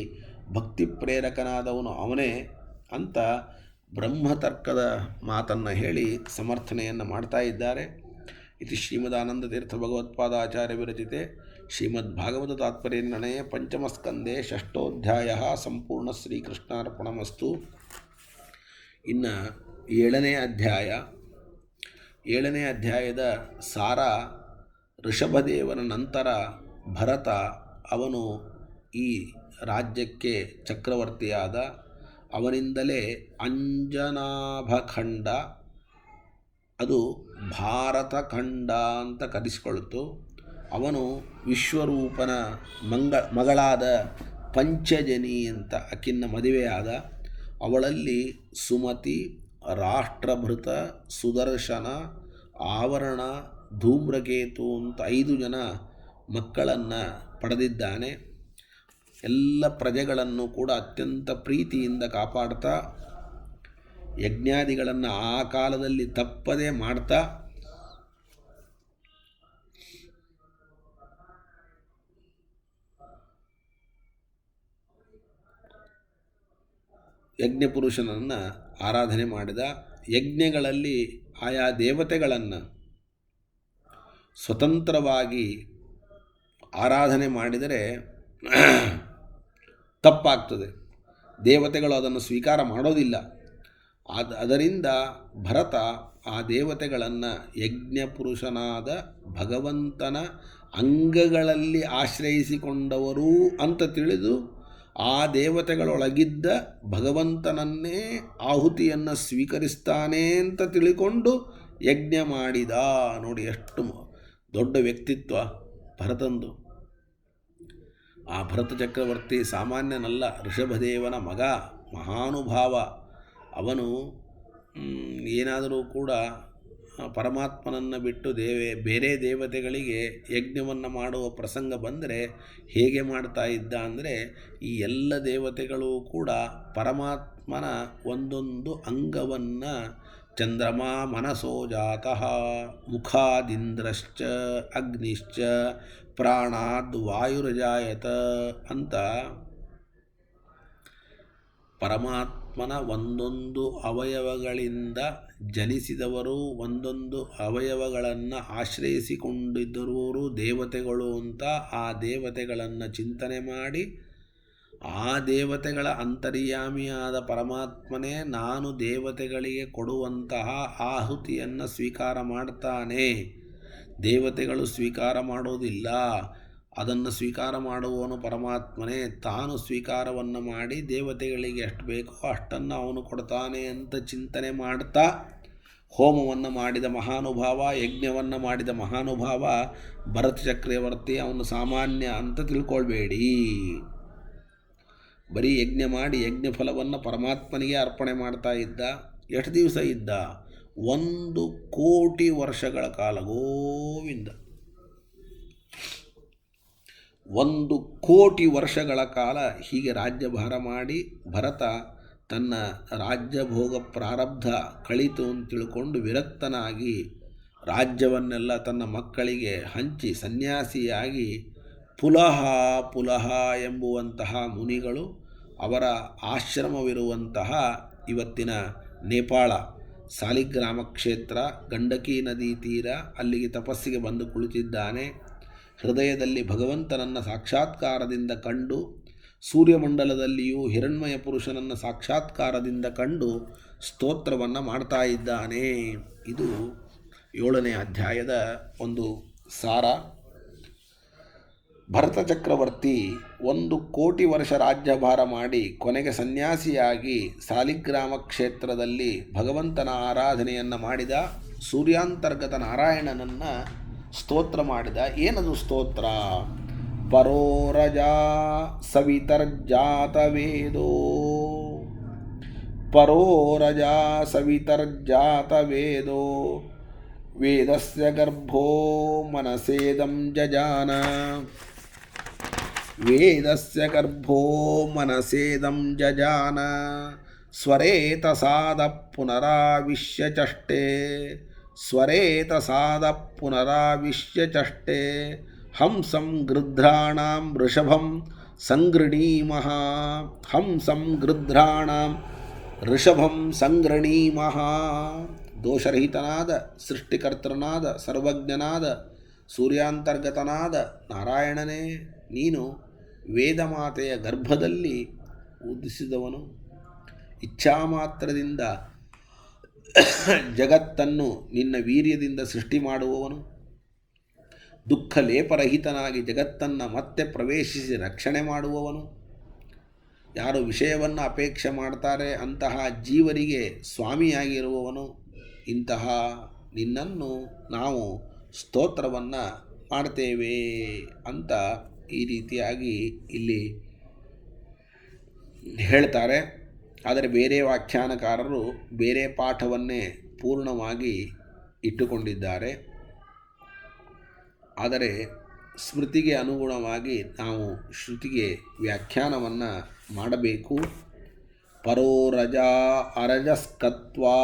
ಭಕ್ತಿ ಪ್ರೇರಕನಾದವನು ಅವನೇ ಅಂತ ಬ್ರಹ್ಮತರ್ಕದ ಮಾತನ್ನು ಹೇಳಿ ಸಮರ್ಥನೆಯನ್ನು ಮಾಡ್ತಾ ಇದ್ದಾರೆ. ಇತಿ ಶ್ರೀಮದಾನಂದತೀರ್ಥ ಭಗವತ್ಪಾದಾಚಾರ್ಯ ವಿರಚಿತೆ ಶ್ರೀಮದ್ಭಾಗವತ ತಾತ್ಪರ್ಯ ನಿರ್ಣಯ ಪಂಚಮಸ್ಕಂದೆ ಷಷ್ಠೋಧ್ಯಾಯ ಸಂಪೂರ್ಣ ಶ್ರೀಕೃಷ್ಣಾರ್ಪಣಮಸ್ತು. ಇನ್ನು ಏಳನೇ ಅಧ್ಯಾಯದ ಸಾರ, ಋಷಭದೇವನ ನಂತರ ಭರತ ಅವನು ಈ ರಾಜ್ಯಕ್ಕೆ ಚಕ್ರವರ್ತಿಯಾದ. ಅವನಿಂದಲೇ ಅಂಜನಾಭಖಂಡ, ಅದು ಭಾರತ ಖಂಡ ಅಂತ ಕರೆಸಿಕೊಳ್ತು. ಅವನು ವಿಶ್ವರೂಪನ ಮಗಳಾದ ಪಂಚಜನಿ ಅಂತ ಆಕಿನ್ನ ಮದುವೆಯಾದ. ಅವಳಲ್ಲಿ ಸುಮತಿ, ರಾಷ್ಟ್ರಭೃತ, ಸುದರ್ಶನ, ಆವರಣ, ಧೂಮ್ರಕೇತು ಅಂತ 5 ಜನ ಮಕ್ಕಳನ್ನು ಪಡೆದಿದ್ದಾನೆ. ಎಲ್ಲ ಪ್ರಜೆಗಳನ್ನು ಕೂಡ ಅತ್ಯಂತ ಪ್ರೀತಿಯಿಂದ ಕಾಪಾಡ್ತಾ, ಯಜ್ಞಾದಿಗಳನ್ನು ಆ ಕಾಲದಲ್ಲಿ ತಪ್ಪದೇ ಮಾಡ್ತಾ, ಯಜ್ಞಪುರುಷನನ್ನು ಆರಾಧನೆ ಮಾಡಿದ. ಯಜ್ಞಗಳಲ್ಲಿ ಆಯಾ ದೇವತೆಗಳನ್ನು ಸ್ವತಂತ್ರವಾಗಿ ಆರಾಧನೆ ಮಾಡಿದರೆ ತಪ್ಪಾಗ್ತದೆ. ದೇವತೆಗಳು ಅದನ್ನು ಸ್ವೀಕಾರ ಮಾಡೋದಿಲ್ಲ. ಅದರಿಂದ ಭರತ ಆ ದೇವತೆಗಳನ್ನು ಯಜ್ಞಪುರುಷನಾದ ಭಗವಂತನ ಅಂಗಗಳಲ್ಲಿ ಆಶ್ರಯಿಸಿಕೊಂಡವರು ಅಂತ ತಿಳಿದು ಆ ದೇವತೆಗಳೊಳಗಿದ್ದ ಭಗವಂತನನ್ನೇ ಆಹುತಿಯನ್ನು ಸ್ವೀಕರಿಸ್ತಾನೆ ಅಂತ ತಿಳಿಕೊಂಡು ಯಜ್ಞ ಮಾಡಿದ. ನೋಡಿ ಎಷ್ಟು ದೊಡ್ಡ ವ್ಯಕ್ತಿತ್ವ ಭರತಂದು. ಆ ಭರತ ಚಕ್ರವರ್ತಿ ಸಾಮಾನ್ಯನಲ್ಲ, ಋಷಭದೇವನ ಮಗ, ಮಹಾನುಭಾವ. ಅವನು ಏನಾದರೂ ಕೂಡ ಪರಮಾತ್ಮನನ್ನು ಬಿಟ್ಟು ಬೇರೆ ದೇವತೆಗಳಿಗೆ ಯಜ್ಞವನ್ನು ಮಾಡುವ ಪ್ರಸಂಗ ಬಂದರೆ ಹೇಗೆ ಮಾಡ್ತಾ ಇದ್ದ ಅಂದರೆ, ಈ ಎಲ್ಲ ದೇವತೆಗಳು ಕೂಡ ಪರಮಾತ್ಮನ ಒಂದೊಂದು ಅಂಗವನ್ನು ಚಂದ್ರಮಾ ಮನಸೋ ಜಾತಃ ಮುಖಾದಿಂದ್ರಶ್ಚ ಅಗ್ನಿಶ್ಚ ಪ್ರಾಣಾದ್ ವಾಯುರಜಾಯತ ಅಂತ ಪರಮಾತ್ಮನ ಒಂದೊಂದು ಅವಯವಗಳಿಂದ ಜನಿಸಿದವರು, ಒಂದೊಂದು ಅವಯವಗಳನ್ನು ಆಶ್ರಯಿಸಿಕೊಂಡಿದ್ದವರು ದೇವತೆಗಳು ಅಂತ ಆ ದೇವತೆಗಳನ್ನು ಚಿಂತನೆ ಮಾಡಿ ಆ ದೇವತೆಗಳ ಅಂತರ್ಯಾಮಿಯಾದ ಪರಮಾತ್ಮನೇ ನಾನು ದೇವತೆಗಳಿಗೆ ಕೊಡುವಂತಹ ಆಹುತಿಯನ್ನು ಸ್ವೀಕಾರ ಮಾಡ್ತಾನೆ. ದೇವತೆಗಳು ಸ್ವೀಕಾರ ಮಾಡೋದಿಲ್ಲ, ಅದನ್ನು ಸ್ವೀಕಾರ ಮಾಡುವವನು ಪರಮಾತ್ಮನೇ. ತಾನು ಸ್ವೀಕಾರವನ್ನು ಮಾಡಿ ದೇವತೆಗಳಿಗೆ ಎಷ್ಟು ಬೇಕೋ ಅಷ್ಟನ್ನು ಅವನು ಕೊಡ್ತಾನೆ ಅಂತ ಚಿಂತನೆ ಮಾಡ್ತಾ ಹೋಮವನ್ನು ಮಾಡಿದ ಮಹಾನುಭಾವ, ಯಜ್ಞವನ್ನು ಮಾಡಿದ ಮಹಾನುಭಾವ ಭರತ ಚಕ್ರವರ್ತಿ. ಅವನು ಸಾಮಾನ್ಯ ಅಂತ ತಿಳ್ಕೊಳ್ಬೇಡಿ. ಬರೀ ಯಜ್ಞ ಮಾಡಿ ಯಜ್ಞ ಫಲವನ್ನು ಪರಮಾತ್ಮನಿಗೆ ಅರ್ಪಣೆ ಮಾಡ್ತಾ ಇದ್ದ. ಎಷ್ಟು ದಿವಸ ಇದ್ದ? 1,000,000,000 ವರ್ಷಗಳ ಕಾಲ. ಗೋವಿಂದ, 1,000,000,000 ವರ್ಷಗಳ ಕಾಲ ಹೀಗೆ ರಾಜ್ಯಭಾರ ಮಾಡಿ ಭರತ ತನ್ನ ರಾಜ್ಯಭೋಗ ಪ್ರಾರಬ್ಧ ಕಳಿತು ಅಂತ ತಿಳ್ಕೊಂಡು ವಿರಕ್ತನಾಗಿ ರಾಜ್ಯವನ್ನೆಲ್ಲ ತನ್ನ ಮಕ್ಕಳಿಗೆ ಹಂಚಿ ಸನ್ಯಾಸಿಯಾಗಿ ಪುಲಹ ಎಂಬುವಂತಹ ಮುನಿಗಳು, ಅವರ ಆಶ್ರಮವಿರುವಂತಹ ಇವತ್ತಿನ ನೇಪಾಳ ಸಾಲಿಗ್ರಾಮ ಕ್ಷೇತ್ರ, ಗಂಡಕಿ ನದಿ ತೀರ, ಅಲ್ಲಿಗೆ ತಪಸ್ಸಿಗೆ ಬಂದು ಕುಳಿತಿದ್ದಾನೆ. ಹೃದಯದಲ್ಲಿ ಭಗವಂತನನ್ನು ಸಾಕ್ಷಾತ್ಕಾರದಿಂದ ಕಂಡು, ಸೂರ್ಯಮಂಡಲದಲ್ಲಿಯೂ ಹಿರಣ್ಮಯ ಪುರುಷನನ್ನು ಸಾಕ್ಷಾತ್ಕಾರದಿಂದ ಕಂಡು ಸ್ತೋತ್ರವನ್ನು ಮಾಡ್ತಾ ಇದ್ದಾನೆ. ಇದು 7ನೇ ಅಧ್ಯಾಯದ ಒಂದು ಸಾರ. ಭರತ ಚಕ್ರವರ್ತಿ 1,000,000 ವರ್ಷ ರಾಜ್ಯಭಾರ ಮಾಡಿ ಕೊನೆಗೆ ಸನ್ಯಾಸಿಯಾಗಿ ಸಾಲಿಗ್ರಾಮ ಕ್ಷೇತ್ರದಲ್ಲಿ ಭಗವಂತನ ಆರಾಧನೆಯನ್ನು ಮಾಡಿದ. ಸೂರ್ಯಾಂತರ್ಗತ ನಾರಾಯಣನನ್ನು ಸ್ತೋತ್ರ ಮಾಡಿದ. ಏನದು ಸ್ತೋತ್ರ? ಪರೋರಜಾ ಸವಿತರ್ಜಾತ ವೇದೋ, ಪರೋರಜಾ ಸವಿತರ್ಜಾತ ವೇದೋ, ವೇದಸ್ಯ ಗರ್ಭೋ ಮನಸೇದಂ ಜಜಾನ, ವೇದಸ್ಯ ಗರ್ಭೋ ಮನಸೇದಂ ಜಜಾನ, ಸ್ವರೇತಸಾದ ಪುನರಾವಿಶ್ಯ ಚಷ್ಟೆ, ಸ್ವರೇತಸಾದ ಪುನರಾವಿಶ್ಯ ಚಷ್ಟೆ, ಹಂಸಂ ಗೃಧ್ರಾಣಾಂ ವೃಷಭಂ ಸಂಗೃಣೀಮಃ, ಹಂಸಂ ಗೃಧ್ರಾಣಾಂ ಋಷಭಂ ಸಂಗೃಣೀಮಃ. ದೋಷರಹಿತನಾದ, ಸೃಷ್ಟಿಕರ್ತನಾದ, ಸರ್ವಜ್ಞನಾದ, ಸೂರ್ಯಾಂತರ್ಗತನಾದ ನಾರಾಯಣನೇ, ನೀನು ವೇದಮಾತೆಯ ಗರ್ಭದಲ್ಲಿ ಉದಿಸಿದವನು. ಇಚ್ಛಾಮಾತ್ರದಿಂದ ಜಗತ್ತನ್ನು ನಿನ್ನ ವೀರ್ಯದಿಂದ ಸೃಷ್ಟಿ ಮಾಡುವವನು. ದುಃಖ ಲೇಪರಹಿತನಾಗಿ ಜಗತ್ತನ್ನು ಮತ್ತೆ ಪ್ರವೇಶಿಸಿ ರಕ್ಷಣೆ ಮಾಡುವವನು. ಯಾರು ವಿಷಯವನ್ನು ಅಪೇಕ್ಷೆ ಮಾಡ್ತಾರೆ ಅಂತಹ ಜೀವರಿಗೆ ಸ್ವಾಮಿಯಾಗಿರುವವನು. ಇಂತಹ ನಿನ್ನನ್ನು ನಾವು ಸ್ತೋತ್ರವನ್ನು ಮಾಡ್ತೇವೆ ಅಂತ ಈ ರೀತಿಯಾಗಿ ಇಲ್ಲಿ ಹೇಳ್ತಾರೆ. ಆದರೆ ಬೇರೆ ವ್ಯಾಖ್ಯಾನಕಾರರು ಬೇರೆ ಪಾಠವನ್ನೇ ಪೂರ್ಣವಾಗಿ ಇಟ್ಟುಕೊಂಡಿದ್ದಾರೆ. ಆದರೆ ಸ್ಮೃತಿಗೆ ಅನುಗುಣವಾಗಿ ನಾವು ಶ್ರುತಿಗೆ ವ್ಯಾಖ್ಯಾನವನ್ನು ಮಾಡಬೇಕು. ಪರೋರಜಾ ಅರಜಸ್ಕತ್ವಾ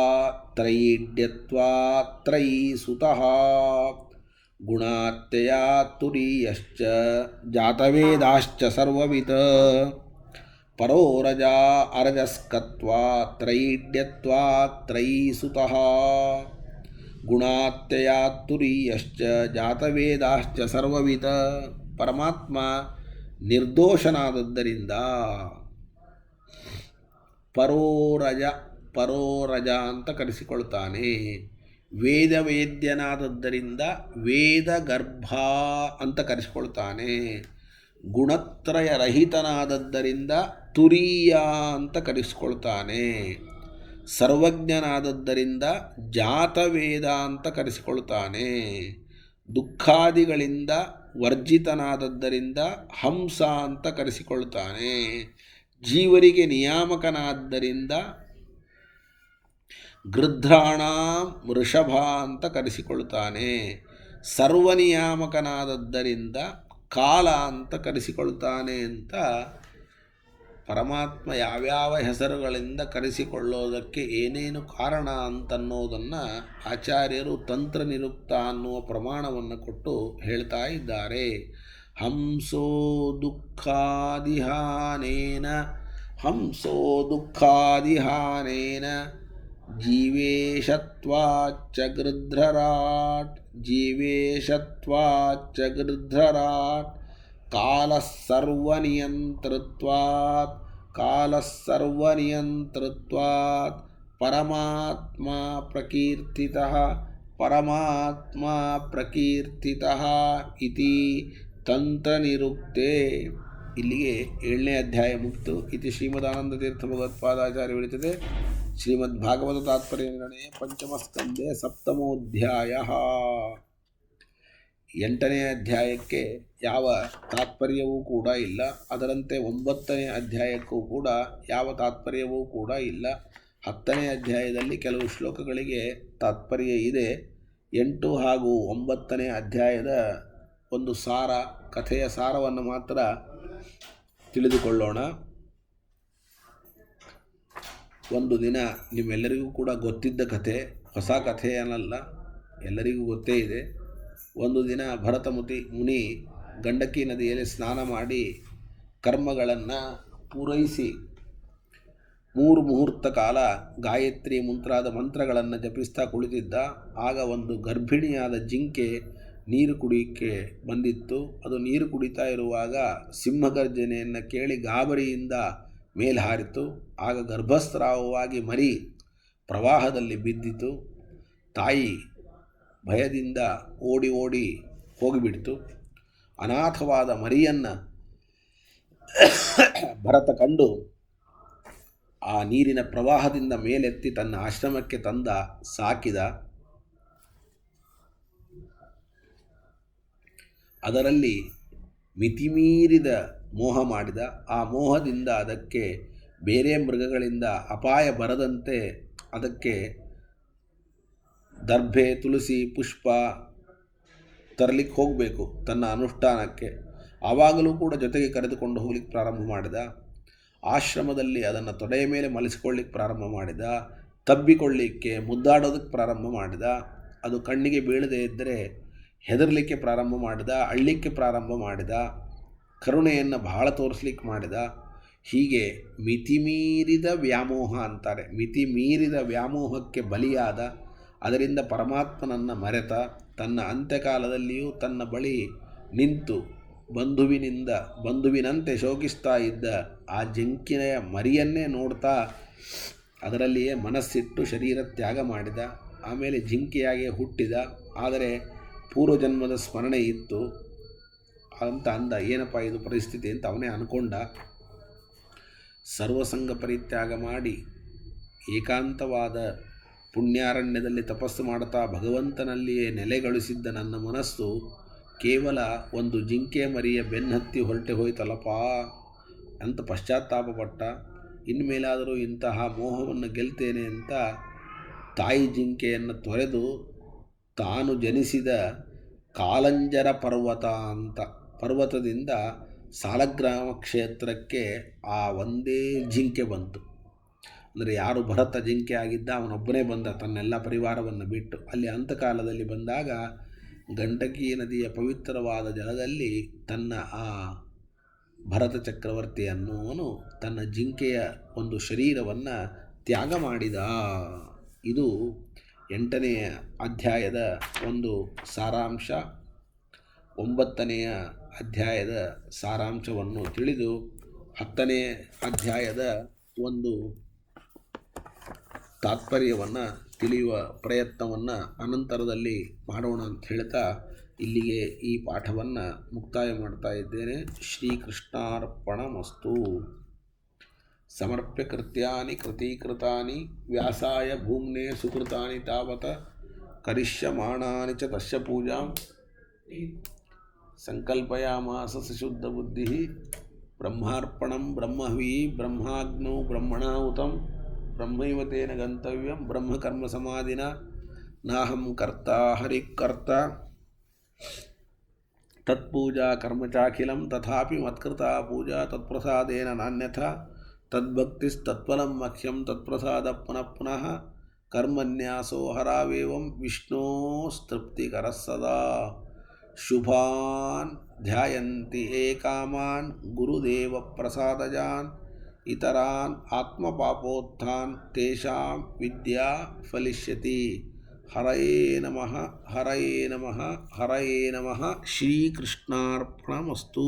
ತ್ರಯೀಡ್ಯತ್ವಾ ತ್ರಯೀ ಸುತಃ ಗುಣಾತ್ಯಯ ತುರೀಯಶ್ಚ ಜಾತವೇದಾಶ್ಚ ಸರ್ವವಿತ್. ಪರೋರಜಾ ಅರಜಸ್ಕತ್ವಾ ತ್ರೈಡ್ಯತ್ವಾ ತ್ರಯೀಸುತಃ ಗುಣಾತ್ಯಯಾತ್ತುರೀಯಶ್ಚ ಜಾತವೇದಾಶ್ಚ ಸರ್ವವಿಧ. ಪರಮಾತ್ಮ ನಿರ್ದೋಷನಾದದ್ದರಿಂದ ಪರೋರಜ ಅಂತ ಕರೆಸಿಕೊಳ್ತಾನೆ. ವೇದವೇದ್ಯನಾದದ್ದರಿಂದ ವೇದಗರ್ಭ ಅಂತ ಕರೆಸಿಕೊಳ್ತಾನೆ. ಗುಣತ್ರಯ ರಹಿತನಾದದ್ದರಿಂದ ತುರೀಯ ಅಂತ ಕರೆಸಿಕೊಳ್ತಾನೆ. ಸರ್ವಜ್ಞನಾದದ್ದರಿಂದ ಜಾತವೇದ ಅಂತ ಕರೆಸಿಕೊಳ್ತಾನೆ. ದುಃಖಾದಿಗಳಿಂದ ವರ್ಜಿತನಾದದ್ದರಿಂದ ಹಂಸ ಅಂತ ಕರೆಸಿಕೊಳ್ತಾನೆ. ಜೀವರಿಗೆ ನಿಯಾಮಕನಾದ್ದರಿಂದ ಗೃಧ್ರಾಣ ವೃಷಭ ಅಂತ ಕರೆಸಿಕೊಳ್ತಾನೆ. ಸರ್ವನಿಯಾಮಕನಾದದ್ದರಿಂದ ಕಾಲ ಅಂತ ಕರೆಸಿಕೊಳ್ತಾನೆ ಅಂತ ಪರಮಾತ್ಮ ಯಾವ್ಯಾವ ಹೆಸರುಗಳಿಂದ ಕರೆಸಿಕೊಳ್ಳೋದಕ್ಕೆ ಏನೇನು ಕಾರಣ ಅಂತನ್ನೋದನ್ನು ಆಚಾರ್ಯರು ತಂತ್ರ ನಿರುಕ್ತ ಅನ್ನುವ ಪ್ರಮಾಣವನ್ನು ಕೊಟ್ಟು ಹೇಳ್ತಾ ಇದ್ದಾರೆ. ಹಂಸೋ ದುಃಖಾದಿಹಾನೇನ ಜೀವೇಶತ್ವಾಚ್ಚ ಗೃಧ್ರರಾಟ್ ಕಾಲಃ ಸರ್ವನಿಯಂತೃತ್ವಾತ್ ಪರಮಾತ್ಮ ಪ್ರಕೀರ್ತಿತಃ ಇತಿ ತಂತ್ರನಿರುಕ್ತೆ. ಇಲ್ಲಿಗೆ 7ನೇ ಅಧ್ಯಾಯ ಮುಕ್ತು. ಇತಿ ಶ್ರೀಮದಾನಂದತೀರ್ಥ ಭಗವತ್ಪಾದಾಚಾರ್ಯ ವಿರಚಿತೆ ಶ್ರೀಮದ್ಭಾಗವತ ತಾತ್ಪರ್ಯ ನಿರ್ಣಯ ಪಂಚಮಸ್ಕಂಧೆ ಸಪ್ತಮೋಧ್ಯಾಯ. 8ನೇ ಅಧ್ಯಾಯಕ್ಕೆ ಯಾವ ತಾತ್ಪರ್ಯವೂ ಕೂಡ ಇಲ್ಲ. ಅದರಂತೆ 9ನೇ ಅಧ್ಯಾಯಕ್ಕೂ ಕೂಡ ಯಾವ ತಾತ್ಪರ್ಯವೂ ಕೂಡ ಇಲ್ಲ. 10ನೇ ಅಧ್ಯಾಯದಲ್ಲಿ ಕೆಲವು ಶ್ಲೋಕಗಳಿಗೆ ತಾತ್ಪರ್ಯ ಇದೆ. 8 ಹಾಗೂ 9ನೇ ಅಧ್ಯಾಯದ ಒಂದು ಸಾರ, ಕಥೆಯ ಸಾರವನ್ನು ಮಾತ್ರ ತಿಳಿದುಕೊಳ್ಳೋಣ. ಒಂದು ದಿನ ನಿಮ್ಮೆಲ್ಲರಿಗೂ ಕೂಡ ಗೊತ್ತಿದ್ದ ಕಥೆ, ಹೊಸ ಕಥೆ ಏನಲ್ಲ, ಎಲ್ಲರಿಗೂ ಗೊತ್ತೇ ಇದೆ. ಒಂದು ದಿನ ಭರತ ಮುನಿ ಗಂಡಕಿ ನದಿಯಲ್ಲಿ ಸ್ನಾನ ಮಾಡಿ ಕರ್ಮಗಳನ್ನು ಪೂರೈಸಿ 3 ಮುಹೂರ್ತ ಕಾಲ ಗಾಯತ್ರಿ ಮುಂತಾದ ಮಂತ್ರಗಳನ್ನು ಜಪಿಸ್ತಾ ಕುಳಿತಿದ್ದ. ಆಗ ಒಂದು ಗರ್ಭಿಣಿಯಾದ ಜಿಂಕೆ ನೀರು ಕುಡಿಯಕ್ಕೆ ಬಂದಿತ್ತು. ಅದು ನೀರು ಕುಡಿತಾ ಇರುವಾಗ ಸಿಂಹಗರ್ಜನೆಯನ್ನು ಕೇಳಿ ಗಾಬರಿಯಿಂದ ಮೇಲೆ ಹಾರಿತು. ಆಗ ಗರ್ಭಸ್ರಾವವಾಗಿ ಮರಿ ಪ್ರವಾಹದಲ್ಲಿ ಬಿದ್ದಿತು. ತಾಯಿ ಭಯದಿಂದ ಓಡಿ ಹೋಗಿಬಿಡ್ತು. ಅನಾಥವಾದ ಮರಿಯನ್ನು ಭರತ ಕಂಡು ಆ ನೀರಿನ ಪ್ರವಾಹದಿಂದ ಮೇಲೆತ್ತಿ ತನ್ನ ಆಶ್ರಮಕ್ಕೆ ತಂದ, ಸಾಕಿದ. ಅದರಲ್ಲಿ ಮಿತಿಮೀರಿದ ಮೋಹ ಮಾಡಿದ. ಆ ಮೋಹದಿಂದ ಅದಕ್ಕೆ ಬೇರೆ ಮೃಗಗಳಿಂದ ಅಪಾಯ ಬರದಂತೆ ಅದಕ್ಕೆ ದರ್ಭೆ, ತುಳಸಿ, ಪುಷ್ಪ ತರಲಿಕ್ಕೆ ಹೋಗಬೇಕು ತನ್ನ ಅನುಷ್ಠಾನಕ್ಕೆ. ಆವಾಗಲೂ ಕೂಡ ಜೊತೆಗೆ ಕರೆದುಕೊಂಡು ಹೋಗ್ಲಿಕ್ಕೆ ಪ್ರಾರಂಭ ಮಾಡಿದ. ಆಶ್ರಮದಲ್ಲಿ ಅದನ್ನು ತೊಡೆಯ ಮೇಲೆ ಮಲಿಸಿಕೊಳ್ಳಿಕ್ಕೆ ಪ್ರಾರಂಭ ಮಾಡಿದ. ತಬ್ಬಿಕೊಳ್ಳಿಕ್ಕೆ, ಮುದ್ದಾಡೋದಕ್ಕೆ ಪ್ರಾರಂಭ ಮಾಡಿದ. ಅದು ಕಣ್ಣಿಗೆ ಬೀಳದೇ ಇದ್ದರೆ ಹೆದರಲಿಕ್ಕೆ ಪ್ರಾರಂಭ ಮಾಡಿದ, ಅಳ್ಳಿಕ್ಕೆ ಪ್ರಾರಂಭ ಮಾಡಿದ, ಕರುಣೆಯನ್ನು ಬಹಳ ತೋರಿಸ್ಲಿಕ್ಕೆ ಮಾಡಿದ. ಹೀಗೆ ಮಿತಿಮೀರಿದ ವ್ಯಾಮೋಹ ಅಂತಾರೆ. ಮಿತಿಮೀರಿದ ವ್ಯಾಮೋಹಕ್ಕೆ ಬಲಿಯಾದ. ಅದರಿಂದ ಪರಮಾತ್ಮನನ್ನು ಮರೆತ. ತನ್ನ ಅಂತ್ಯಕಾಲದಲ್ಲಿಯೂ ತನ್ನ ಬಳಿ ನಿಂತು ಬಂಧುವಿನಂತೆ ಶೋಕಿಸ್ತಾ ಇದ್ದ ಆ ಜಿಂಕೆಯ ಮರಿಯನ್ನೇ ನೋಡ್ತಾ ಅದರಲ್ಲಿಯೇ ಮನಸ್ಸಿಟ್ಟು ಶರೀರ ತ್ಯಾಗ ಮಾಡಿದ. ಆಮೇಲೆ ಜಿಂಕೆಯಾಗಿ ಹುಟ್ಟಿದ. ಆದರೆ ಪೂರ್ವಜನ್ಮದ ಸ್ಮರಣೆ ಇತ್ತು ಅಂತ ಅಂದ. ಏನಪ್ಪ ಇದು ಪರಿಸ್ಥಿತಿ ಅಂತ ಅವನೇ ಅಂದ್ಕೊಂಡ. ಸರ್ವಸಂಗ ಪರಿತ್ಯಾಗ ಮಾಡಿ ಏಕಾಂತವಾದ ಪುಣ್ಯಾರಣ್ಯದಲ್ಲಿ ತಪಸ್ಸು ಮಾಡ್ತಾ ಭಗವಂತನಲ್ಲಿಯೇ ನೆಲೆಗಳಿಸಿದ್ದ ನನ್ನ ಮನಸ್ಸು ಕೇವಲ ಒಂದು ಜಿಂಕೆ ಮರಿಯ ಬೆನ್ನತ್ತಿ ಹೊರಟೆ ಹೋಯ್ತಲ್ಲಪ್ಪ ಅಂತ ಪಶ್ಚಾತ್ತಾಪಪಟ್ಟ. ಇನ್ಮೇಲಾದರೂ ಇಂತಹ ಮೋಹವನ್ನು ಗೆಲ್ತೇನೆ ಅಂತ ತಾಯಿ ಜಿಂಕೆಯನ್ನು ತೊರೆದು ತಾನು ಜನಿಸಿದ ಕಾಲಂಜರ ಪರ್ವತ ಅಂತ ಪರ್ವತದಿಂದ ಸಾಲಗ್ರಾಮ ಕ್ಷೇತ್ರಕ್ಕೆ ಆ ಒಂದೇ ಜಿಂಕೆ ಬಂತು. ಅಂದರೆ ಯಾರು ಭರತ ಜಿಂಕೆ ಆಗಿದ್ದ ಅವನೊಬ್ಬನೇ ಬಂದ ತನ್ನೆಲ್ಲ ಪರಿವಾರವನ್ನು ಬಿಟ್ಟು. ಅಲ್ಲಿ ಅಂತಕಾಲದಲ್ಲಿ ಬಂದಾಗ ಗಂಡಕಿ ನದಿಯ ಪವಿತ್ರವಾದ ಜಲದಲ್ಲಿ ತನ್ನ ಆ ಭರತ ಚಕ್ರವರ್ತಿ ಅನ್ನುವನು ತನ್ನ ಜಿಂಕೆಯ ಒಂದು ಶರೀರವನ್ನು ತ್ಯಾಗ ಮಾಡಿದ. ಇದು 8ನೆಯ ಅಧ್ಯಾಯದ ಒಂದು ಸಾರಾಂಶ. 9ನೆಯ ಅಧ್ಯಾಯದ ಸಾರಾಂಶವನ್ನು ತಿಳಿದು 10ನೇ ಅಧ್ಯಾಯದ ಒಂದು ತಾತ್ಪರ್ಯವನ್ನು ತಿಳಿಯುವ ಪ್ರಯತ್ನವನ್ನು ಅನಂತರದಲ್ಲಿ ಮಾಡೋಣ ಅಂತ ಹೇಳ್ತಾ ಇಲ್ಲಿಗೆ ಈ ಪಾಠವನ್ನು ಮುಕ್ತಾಯ ಮಾಡ್ತಾ ಇದ್ದೇನೆ. ಶ್ರೀಕೃಷ್ಣಾರ್ಪಣಮಸ್ತು. ಸಮರ್ಪ್ಯ ಕೃತ್ಯಾನಿ ಕೃತೀಕೃತಾನಿ ವ್ಯಾಸಾಯ ಭೂಮ್ನೆ ಸುಕೃತಾನಿ ತಾವತ ಕರಿಷ್ಯಮಾಣಾನಿ ಚ ತಸ್ಯ ಪೂಜಾಂ ಸಂಕಲ್ಪಯಾಮಾಸ ಶುದ್ಧಬುದ್ಧಿಃ. ಬ್ರಹ್ಮಾರ್ಪಣಂ ಬ್ರಹ್ಮಹವಿ ಬ್ರಹ್ಮಾಗ್ನೌ ಬ್ರಹ್ಮಣಾಹುತಂ ಬ್ರಹ್ಮೈವ ತೇನ ಗಂತವ್ಯಂ ಬ್ರಹ್ಮಕರ್ಮ ಸಮಾಧಿನ ನಾಹಂ ಕರ್ತಾ ಹರಿಕರ್ತ ತತ್ಪೂಜಾ ಕರ್ಮ ಚಾಖಿಲಂ ತಥಾಪಿ ಮತ್ಕೃತಾ ಪೂಜಾ ತತ್ಪ್ರಸಾದೇನ ನಾನ್ಯಥಾ ತದ್ಭಕ್ತಿಸ್ತತ್ಫಲಂ ಮಹ್ಯಂ ತತ್ಪ್ರಸಾದ ಪುನಃ ಪುನಃ ಕರ್ಮನ್ಯಾಸೋ ಹರಾವೇವಂ ವಿಷ್ಣೋಸ್ತೃಪ್ತಿಕರಃ ಸದಾ. ಶುಭಾನ್ ಧ್ಯಾಯಂತಿ ಏಕಾಮಾನ್ ಗುರುದೇವ ಪ್ರಸಾದಜಾನ್ ಇತರಾನ್ ಆತ್ಮಪಾಪೋತ್ಥಾನ್ ತೇಷಾಂ ವಿದ್ಯಾ ಫಲಿಷ್ಯತಿ. ಹರಯೇ ನಮಃ ಹರಯೇ ನಮಃ ಹರಯೇ ನಮಃ. ಶ್ರೀಕೃಷ್ಣಾರ್ಪಣಮಸ್ತು.